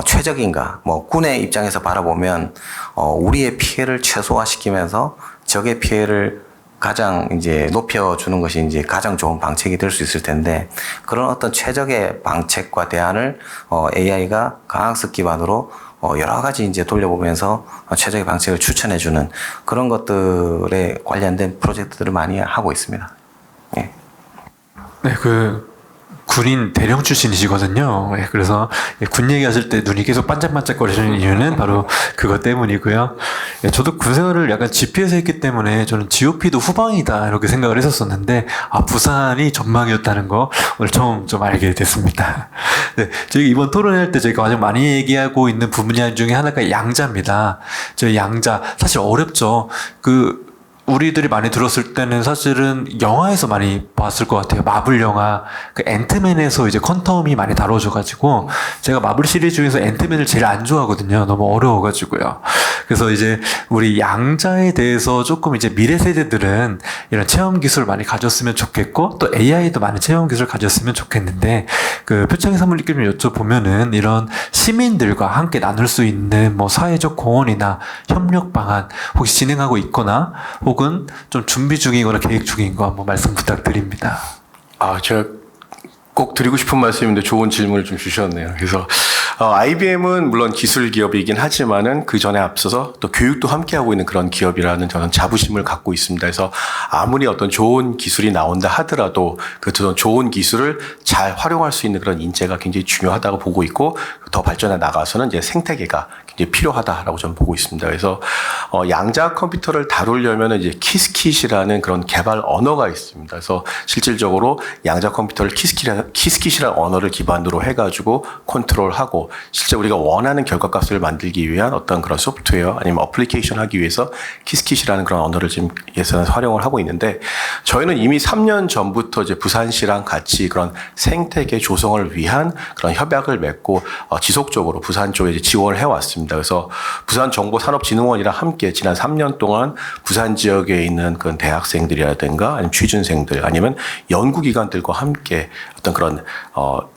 최적인가. 군의 입장에서 바라보면 우리의 피해를 최소화시키면서 적의 피해를 가장 이제 높여주는 것이 이제 가장 좋은 방책이 될 수 있을 텐데, 그런 어떤 최적의 방책과 대안을 AI가 과학습 기반으로 여러 가지 이제 돌려보면서 최적의 방식을 추천해주는 그런 것들에 관련된 프로젝트들을 많이 하고 있습니다. 예. 네, 군인 대령 출신이시거든요. 예, 그래서 군 얘기하실 때 눈이 계속 반짝반짝거리는 이유는 바로 그것 때문이고요. 예, 저도 군 생활을 약간 GP에서 했기 때문에 저는 GOP도 후방이다 이렇게 생각을 했었었는데 부산이 전망이었다는 거 오늘 처음 좀 알게 됐습니다. 네, 저희 이번 토론할 때 저희가 가장 많이 얘기하고 있는 분야 중에 하나가 양자입니다. 저희 양자 사실 어렵죠. 우리들이 많이 들었을 때는 사실은 영화에서 많이 봤을 것 같아요. 마블 영화, 앤트맨에서 이제 퀀텀이 많이 다뤄져가지고, 제가 마블 시리즈 중에서 앤트맨을 제일 안 좋아하거든요. 너무 어려워가지고요. 그래서 이제 우리 양자에 대해서 조금 이제 미래 세대들은 이런 체험 기술을 많이 가졌으면 좋겠고, 또 AI도 많은 체험 기술을 가졌으면 좋겠는데, 표창의 사모님께 여쭤보면은 이런 시민들과 함께 나눌 수 있는 뭐 사회적 공헌이나 협력 방안 혹시 진행하고 있거나, 혹은 좀 준비 중이거나 계획 중인 거 한번 말씀 부탁드립니다. 제가 꼭 드리고 싶은 말씀인데 좋은 질문을 좀 주셨네요. 그래서 IBM은 물론 기술 기업이긴 하지만은 그 전에 앞서서 또 교육도 함께 하고 있는 그런 기업이라는 저는 자부심을 갖고 있습니다. 그래서 아무리 어떤 좋은 기술이 나온다 하더라도 그 좋은 기술을 잘 활용할 수 있는 그런 인재가 굉장히 중요하다고 보고 있고, 더 발전해 나가서는 이제 생태계가 굉장히 필요하다라고 저는 보고 있습니다. 그래서 양자 컴퓨터를 다루려면 이제 키스킷이라는 그런 개발 언어가 있습니다. 그래서 실질적으로 양자 컴퓨터를 키스킷이라는 언어를 기반으로 해가지고 컨트롤하고, 실제 우리가 원하는 결과값을 만들기 위한 어떤 그런 소프트웨어 아니면 어플리케이션 하기 위해서 키스킷이라는 그런 언어를 지금 예산에서 활용을 하고 있는데, 저희는 이미 3년 전부터 이제 부산시랑 같이 그런 생태계 조성을 위한 그런 협약을 맺고 지속적으로 부산 쪽에 이제 지원을 해왔습니다. 그래서 부산정보산업진흥원이랑 함께 지난 3년 동안 부산 지역에 있는 그런 대학생들이라든가 아니면 취준생들 아니면 연구기관들과 함께 어떤 그런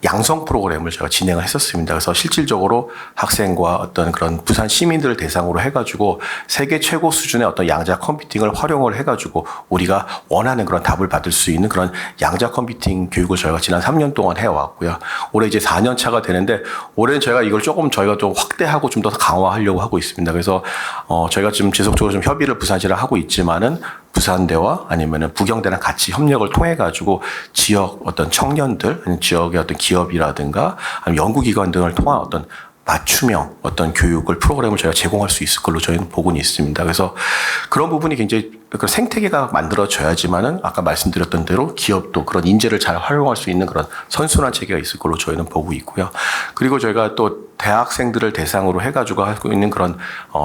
양성 프로그램을 제가 진행을 했었습니다. 그래서 실질적으로 학생과 어떤 그런 부산 시민들을 대상으로 해가지고 세계 최고 수준의 어떤 양자 컴퓨팅을 활용을 해가지고 우리가 원하는 그런 답을 받을 수 있는 그런 양자 컴퓨팅 교육을 저희가 지난 3년 동안 해왔고요. 올해 이제 4년 차가 되는데, 올해는 저희가 이걸 저희가 좀 확대하고 좀 더 강화하려고 하고 있습니다. 그래서 저희가 지금 지속적으로 좀 협의를 부산시랑 하고 있지만은 부산대와 아니면은 부경대랑 같이 협력을 통해 가지고 지역 어떤 청년들, 아니면 지역의 어떤 기업이라든가 아니면 연구기관 등을 통한 어떤 맞춤형 어떤 교육을 프로그램을 저희가 제공할 수 있을 걸로 저희는 보고는 있습니다. 그래서 그런 부분이 굉장히 생태계가 만들어져야지만은 아까 말씀드렸던 대로 기업도 그런 인재를 잘 활용할 수 있는 그런 선순환 체계가 있을 걸로 저희는 보고 있고요. 그리고 저희가 또 대학생들을 대상으로 해가지고 하고 있는 그런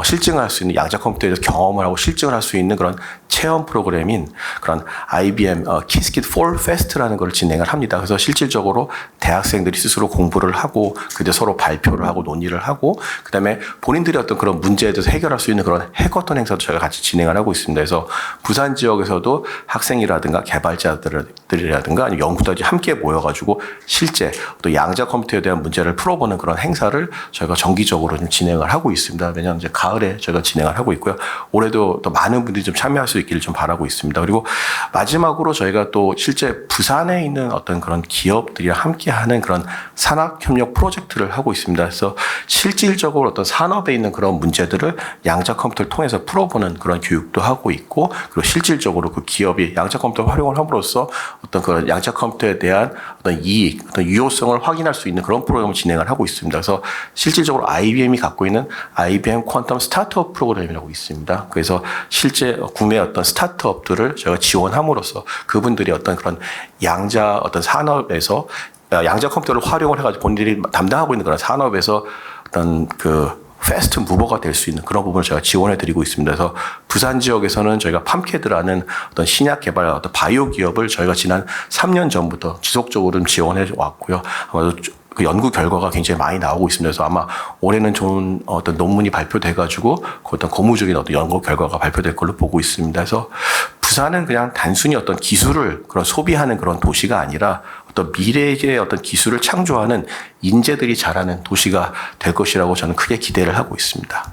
실증을 할 수 있는 양자 컴퓨터에서 경험을 하고 실증을 할 수 있는 그런 체험 프로그램인 그런 IBM 키스킷 폴 페스트라는 걸 진행을 합니다. 그래서 실질적으로 대학생들이 스스로 공부를 하고 그때 서로 발표를 하고 논의를 하고 그다음에 본인들이 어떤 그런 문제에 대해서 해결할 수 있는 그런 해커톤 행사도 저희가 같이 진행을 하고 있습니다. 그래서 부산 지역에서도 학생이라든가 개발자들이라든가 아니면 연구자들이 함께 모여가지고 실제 또 양자 컴퓨터에 대한 문제를 풀어보는 그런 행사를 저희가 정기적으로 좀 진행을 하고 있습니다. 왜냐하면 이제 가을에 저희가 진행을 하고 있고요. 올해도 또 많은 분들이 좀 참여할 수 있기를 좀 바라고 있습니다. 그리고 마지막으로 저희가 또 실제 부산에 있는 어떤 그런 기업들이랑 함께하는 그런 산학협력 프로젝트를 하고 있습니다. 그래서 실질적으로 어떤 산업에 있는 그런 문제들을 양자 컴퓨터를 통해서 풀어보는 그런 교육도 하고 있고, 그리고 실질적으로 그 기업이 양자 컴퓨터를 활용을 함으로써 어떤 그런 양자 컴퓨터에 대한 어떤 이익, 어떤 유효성을 확인할 수 있는 그런 프로그램을 진행을 하고 있습니다. 그래서 실질적으로 IBM이 갖고 있는 IBM 퀀텀 스타트업 프로그램이라고 있습니다. 그래서 실제 국내 어떤 스타트업들을 저희가 지원함으로써 그분들이 어떤 그런 양자 어떤 산업에서 양자 컴퓨터를 활용을 해가지고 본인들이 담당하고 있는 그런 산업에서 어떤 패스트 무버가 될 수 있는 그런 부분을 제가 지원해 드리고 있습니다. 그래서 부산 지역에서는 저희가 팜캐드라는 어떤 신약 개발 어떤 바이오 기업을 저희가 지난 3년 전부터 지속적으로 지원해 왔고요. 아마도 그 연구 결과가 굉장히 많이 나오고 있습니다. 그래서 아마 올해는 좋은 어떤 논문이 발표돼가지고 어떤 고무적인 어떤 연구 결과가 발표될 걸로 보고 있습니다. 그래서 부산은 그냥 단순히 어떤 기술을 그런 소비하는 그런 도시가 아니라 어떤 미래의 어떤 기술을 창조하는 인재들이 자라는 도시가 될 것이라고 저는 크게 기대를 하고 있습니다.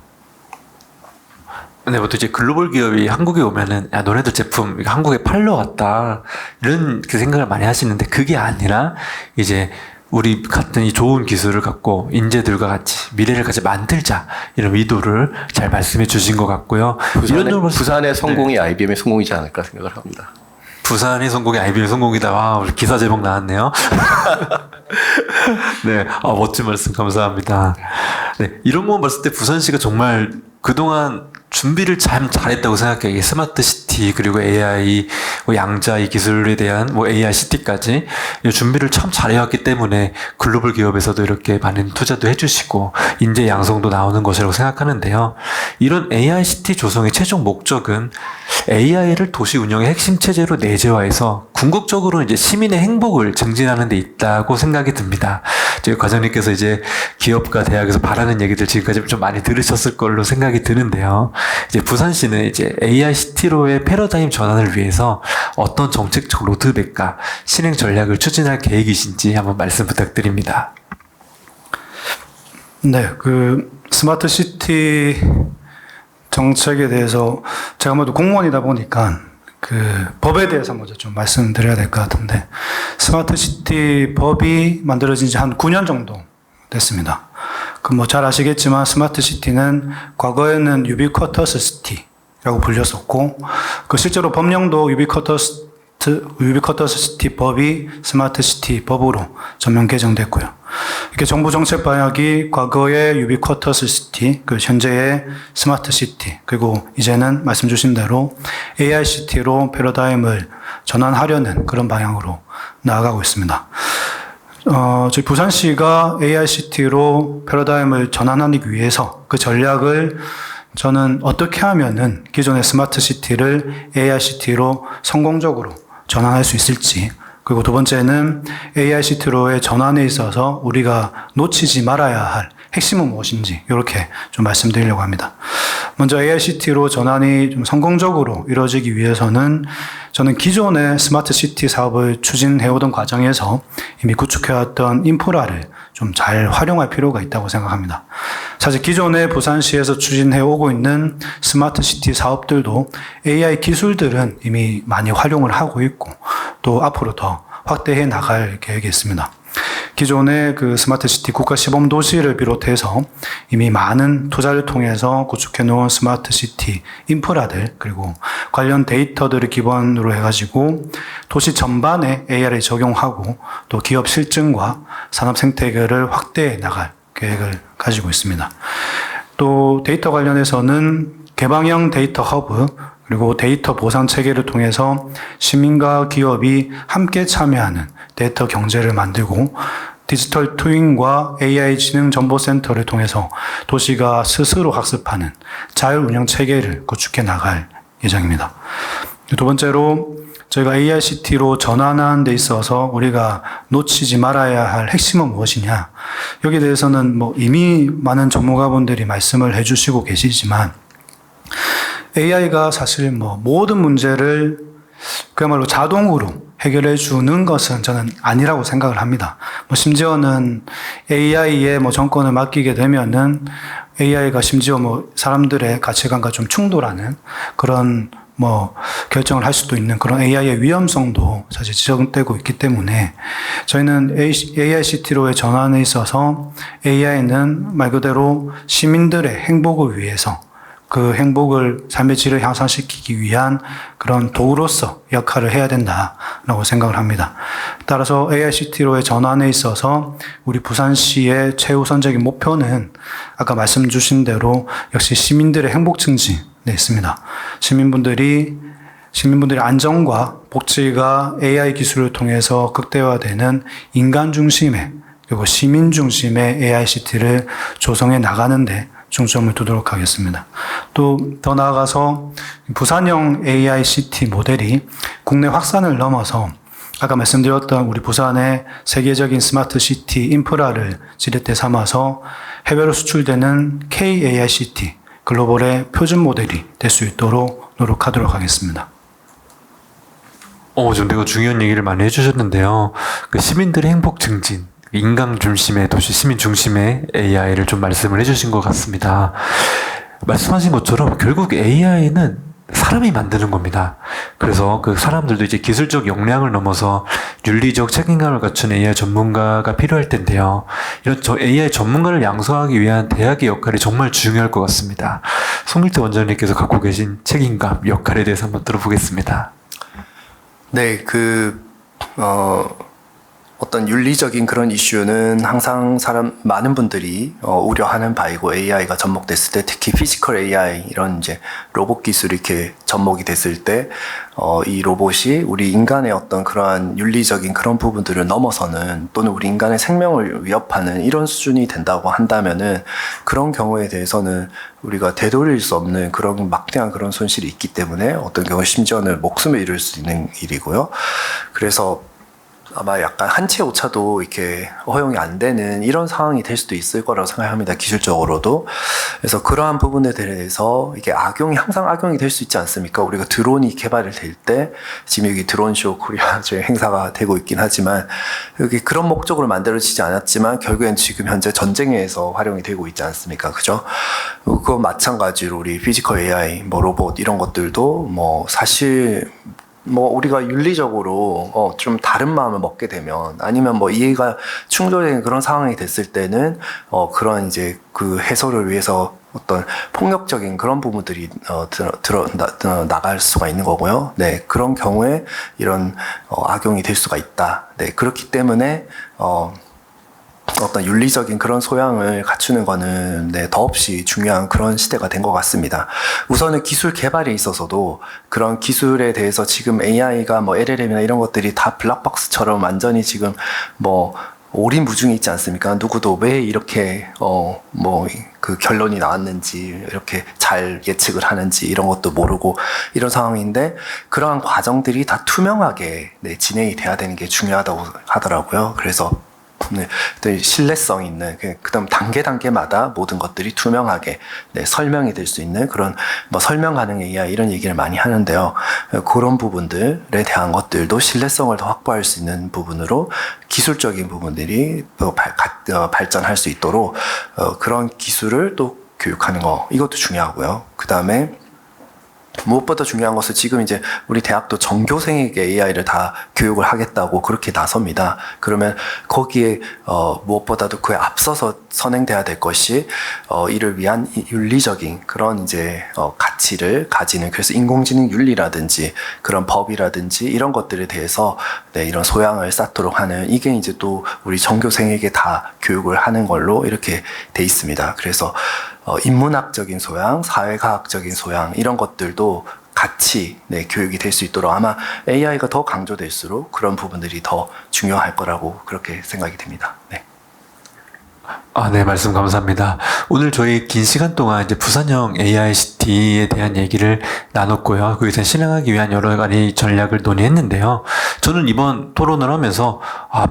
네, 보통 이제 글로벌 기업이 한국에 오면은, 야, 너네들 제품 한국에 팔러 왔다. 이런 생각을 많이 하시는데, 그게 아니라, 이제, 우리 같은 이 좋은 기술을 갖고 인재들과 같이 미래를 같이 만들자 이런 의도를 잘 말씀해 주신 것 같고요. 부산의 성공이 IBM의 성공이지 않을까 생각을 합니다. 부산이 성공이 IBM 성공이다. 와, 우리 기사 제목 나왔네요. 네, 멋진 말씀 감사합니다. 네, 이런 거 봤을 때 부산시가 정말 그동안 준비를 참 잘했다고 생각해요. 이 스마트 시티 그리고 AI, 양자 이 기술에 대한 AI 시티까지 준비를 참 잘해왔기 때문에 글로벌 기업에서도 이렇게 많은 투자도 해주시고 인재 양성도 나오는 것이라고 생각하는데요. 이런 AI 시티 조성의 최종 목적은 AI를 도시 운영의 핵심 체제로 내재화해서 궁극적으로 이제 시민의 행복을 증진하는 데 있다고 생각이 듭니다. 저희 과장님께서 이제 기업과 대학에서 바라는 얘기들 지금까지 좀 많이 들으셨을 걸로 생각이 드는데요. 이제 부산시는 이제 AI 시티로의 패러다임 전환을 위해서 어떤 정책적 로드맵과 실행 전략을 추진할 계획이신지 한번 말씀 부탁드립니다. 네, 스마트 시티 정책에 대해서 제가 아무래도 공무원이다 보니까 법에 대해서 먼저 좀 말씀드려야 될 것 같은데, 스마트 시티 법이 만들어진 지 한 9년 정도 됐습니다. 잘 아시겠지만 스마트 시티는 과거에는 유비쿼터스 시티라고 불렸었고, 실제로 법령도 유비쿼터스 시티 법이 스마트 시티 법으로 전면 개정됐고요. 이렇게 정부 정책 방향이 과거의 유비쿼터스 시티, 현재의 스마트 시티, 그리고 이제는 말씀 주신 대로 AI 시티로 패러다임을 전환하려는 그런 방향으로 나아가고 있습니다. 저희 부산시가 AI 시티로 패러다임을 전환하기 위해서 그 전략을 저는 어떻게 하면은 기존의 스마트 시티를 AI 시티로 성공적으로 전환할 수 있을지, 그리고 두 번째는 AI 시티로의 전환에 있어서 우리가 놓치지 말아야 할 핵심은 무엇인지 이렇게 좀 말씀드리려고 합니다. 먼저 AI 시티로 전환이 좀 성공적으로 이루어지기 위해서는 저는 기존의 스마트 시티 사업을 추진해오던 과정에서 이미 구축해왔던 인프라를 좀 잘 활용할 필요가 있다고 생각합니다. 사실 기존의 부산시에서 추진해오고 있는 스마트 시티 사업들도 AI 기술들은 이미 많이 활용을 하고 있고 또 앞으로 더 확대해 나갈 계획이 있습니다. 기존의 스마트 시티 국가 시범 도시를 비롯해서 이미 많은 투자를 통해서 구축해 놓은 스마트 시티 인프라들, 그리고 관련 데이터들을 기반으로 해가지고 도시 전반에 AI를 적용하고 또 기업 실증과 산업 생태계를 확대해 나갈 계획을 가지고 있습니다. 또 데이터 관련해서는 개방형 데이터 허브, 그리고 데이터 보상 체계를 통해서 시민과 기업이 함께 참여하는 데이터 경제를 만들고, 디지털 트윈과 AI 지능 정보센터를 통해서 도시가 스스로 학습하는 자율 운영 체계를 구축해 나갈 예정입니다. 두 번째로 저희가 AI 시티로 전환하는 데 있어서 우리가 놓치지 말아야 할 핵심은 무엇이냐, 여기에 대해서는 이미 많은 전문가분들이 말씀을 해주시고 계시지만, AI가 사실 모든 문제를 그야말로 자동으로 해결해 주는 것은 저는 아니라고 생각을 합니다. 심지어는 AI에 정권을 맡기게 되면은 AI가 심지어 사람들의 가치관과 좀 충돌하는 그런 결정을 할 수도 있는 그런 AI의 위험성도 사실 지적되고 있기 때문에, 저희는 AI 시티로의 전환에 있어서 AI는 말 그대로 시민들의 행복을 위해서, 그 행복을, 삶의 질을 향상시키기 위한 그런 도구로서 역할을 해야 된다라고 생각을 합니다. 따라서 AICT로의 전환에 있어서 우리 부산시의 최우선적인 목표는 아까 말씀 주신 대로 역시 시민들의 행복 증진에 있습니다. 시민분들의 안전과 복지가 AI 기술을 통해서 극대화되는 인간 중심의, 그리고 시민 중심의 AICT를 조성해 나가는데 중점을 두도록 하겠습니다. 또 더 나아가서 부산형 AICT 모델이 국내 확산을 넘어서 아까 말씀드렸던 우리 부산의 세계적인 스마트 시티 인프라를 지렛대 삼아서 해외로 수출되는 KAICT 글로벌의 표준 모델이 될 수 있도록 노력하도록 하겠습니다. 좀 되게 중요한 얘기를 많이 해주셨는데요. 시민들의 행복 증진, 인간 중심의 도시, 시민 중심의 AI를 좀 말씀을 해주신 것 같습니다. 말씀하신 것처럼 결국 AI는 사람이 만드는 겁니다. 그래서 그 사람들도 이제 기술적 역량을 넘어서 윤리적 책임감을 갖춘 AI 전문가가 필요할 텐데요. 이런 AI 전문가를 양성하기 위한 대학의 역할이 정말 중요할 것 같습니다. 송길태 원장님께서 갖고 계신 책임감, 역할에 대해서 한번 들어보겠습니다. 네, 어떤 윤리적인 그런 이슈는 항상 많은 분들이 우려하는 바이고, AI가 접목됐을 때, 특히 피지컬 AI, 이런 이제 로봇 기술이 이렇게 접목이 됐을 때, 이 로봇이 우리 인간의 어떤 그러한 윤리적인 그런 부분들을 넘어서는, 또는 우리 인간의 생명을 위협하는 이런 수준이 된다고 한다면은, 그런 경우에 대해서는 우리가 되돌릴 수 없는 그런 막대한 그런 손실이 있기 때문에, 어떤 경우 심지어는 목숨을 잃을 수 있는 일이고요. 그래서 아마 약간 한 채 오차도 이렇게 허용이 안 되는 이런 상황이 될 수도 있을 거라고 생각합니다. 기술적으로도. 그래서 그러한 부분에 대해서 이게 항상 악용이 될 수 있지 않습니까? 우리가 드론이 개발이 될 때, 지금 여기 드론쇼 코리아 저희 행사가 되고 있긴 하지만, 여기 그런 목적으로 만들어지지 않았지만, 결국엔 지금 현재 전쟁에서 활용이 되고 있지 않습니까? 그죠? 그거 마찬가지로 우리 피지컬 AI, 로봇 이런 것들도 사실 우리가 윤리적으로 좀 다른 마음을 먹게 되면, 아니면 이해가 충돌되는 그런 상황이 됐을 때는 그런 이제 그 해소를 위해서 어떤 폭력적인 그런 부분들이 나갈 수가 있는 거고요. 네, 그런 경우에 이런 악용이 될 수가 있다. 네, 그렇기 때문에 어떤 윤리적인 그런 소양을 갖추는 거는 더없이 중요한 그런 시대가 된 것 같습니다. 우선은 기술 개발에 있어서도 그런 기술에 대해서 지금 AI가 LLM이나 이런 것들이 다 블랙박스처럼 완전히 지금 오리무중에 있지 않습니까? 누구도 왜 이렇게 그 결론이 나왔는지, 이렇게 잘 예측을 하는지 이런 것도 모르고 이런 상황인데, 그러한 과정들이 다 투명하게 진행이 돼야 되는 게 중요하다고 하더라고요. 그래서 신뢰성 있는, 그다음 단계마다 모든 것들이 투명하게 설명이 될 수 있는 그런 설명 가능 AI 이런 얘기를 많이 하는데요. 그런 부분들에 대한 것들도 신뢰성을 더 확보할 수 있는 부분으로 기술적인 부분들이 또 발전할 수 있도록 그런 기술을 또 교육하는 거, 이것도 중요하고요. 그다음에 무엇보다 중요한 것은 지금 이제 우리 대학도 전교생에게 AI를 다 교육을 하겠다고 그렇게 나섭니다. 그러면 거기에 무엇보다도 그에 앞서서 선행돼야 될 것이 이를 위한 윤리적인 그런 이제 가치를 가지는, 그래서 인공지능 윤리라든지 그런 법이라든지 이런 것들에 대해서 이런 소양을 쌓도록 하는, 이게 이제 또 우리 전교생에게 다 교육을 하는 걸로 이렇게 돼 있습니다. 그래서 인문학적인 소양, 사회과학적인 소양 이런 것들도 같이 교육이 될 수 있도록, 아마 AI가 더 강조될수록 그런 부분들이 더 중요할 거라고 그렇게 생각이 됩니다. 네. 네, 말씀 감사합니다. 오늘 저희 긴 시간 동안 이제 부산형 AICT에 대한 얘기를 나눴고요. 그것을 실행하기 위한 여러 가지 전략을 논의했는데요. 저는 이번 토론을 하면서,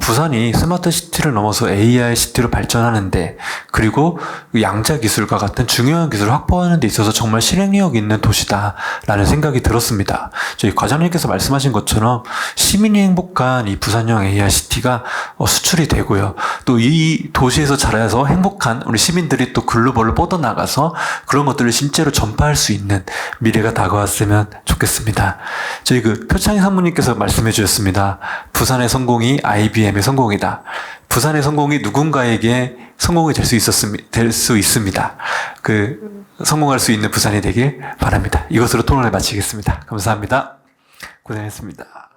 부산이 스마트시티를 넘어서 AICT로 발전하는데, 그리고 양자 기술과 같은 중요한 기술을 확보하는 데 있어서 정말 실행력 있는 도시다라는 생각이 들었습니다. 저희 과장님께서 말씀하신 것처럼 시민이 행복한 이 부산형 AICT가 수출이 되고요. 또 이 도시에서 자라서 행복한 우리 시민들이 또 글로벌로 뻗어나가서 그런 것들을 실제로 전파할 수 있는 미래가 다가왔으면 좋겠습니다. 저희 표창희 산모님께서 말씀해 주셨습니다. 부산의 성공이 IBM의 성공이다. 부산의 성공이 누군가에게 성공이 될 수 있습니다. 성공할 수 있는 부산이 되길 바랍니다. 이것으로 토론을 마치겠습니다. 감사합니다. 고생했습니다.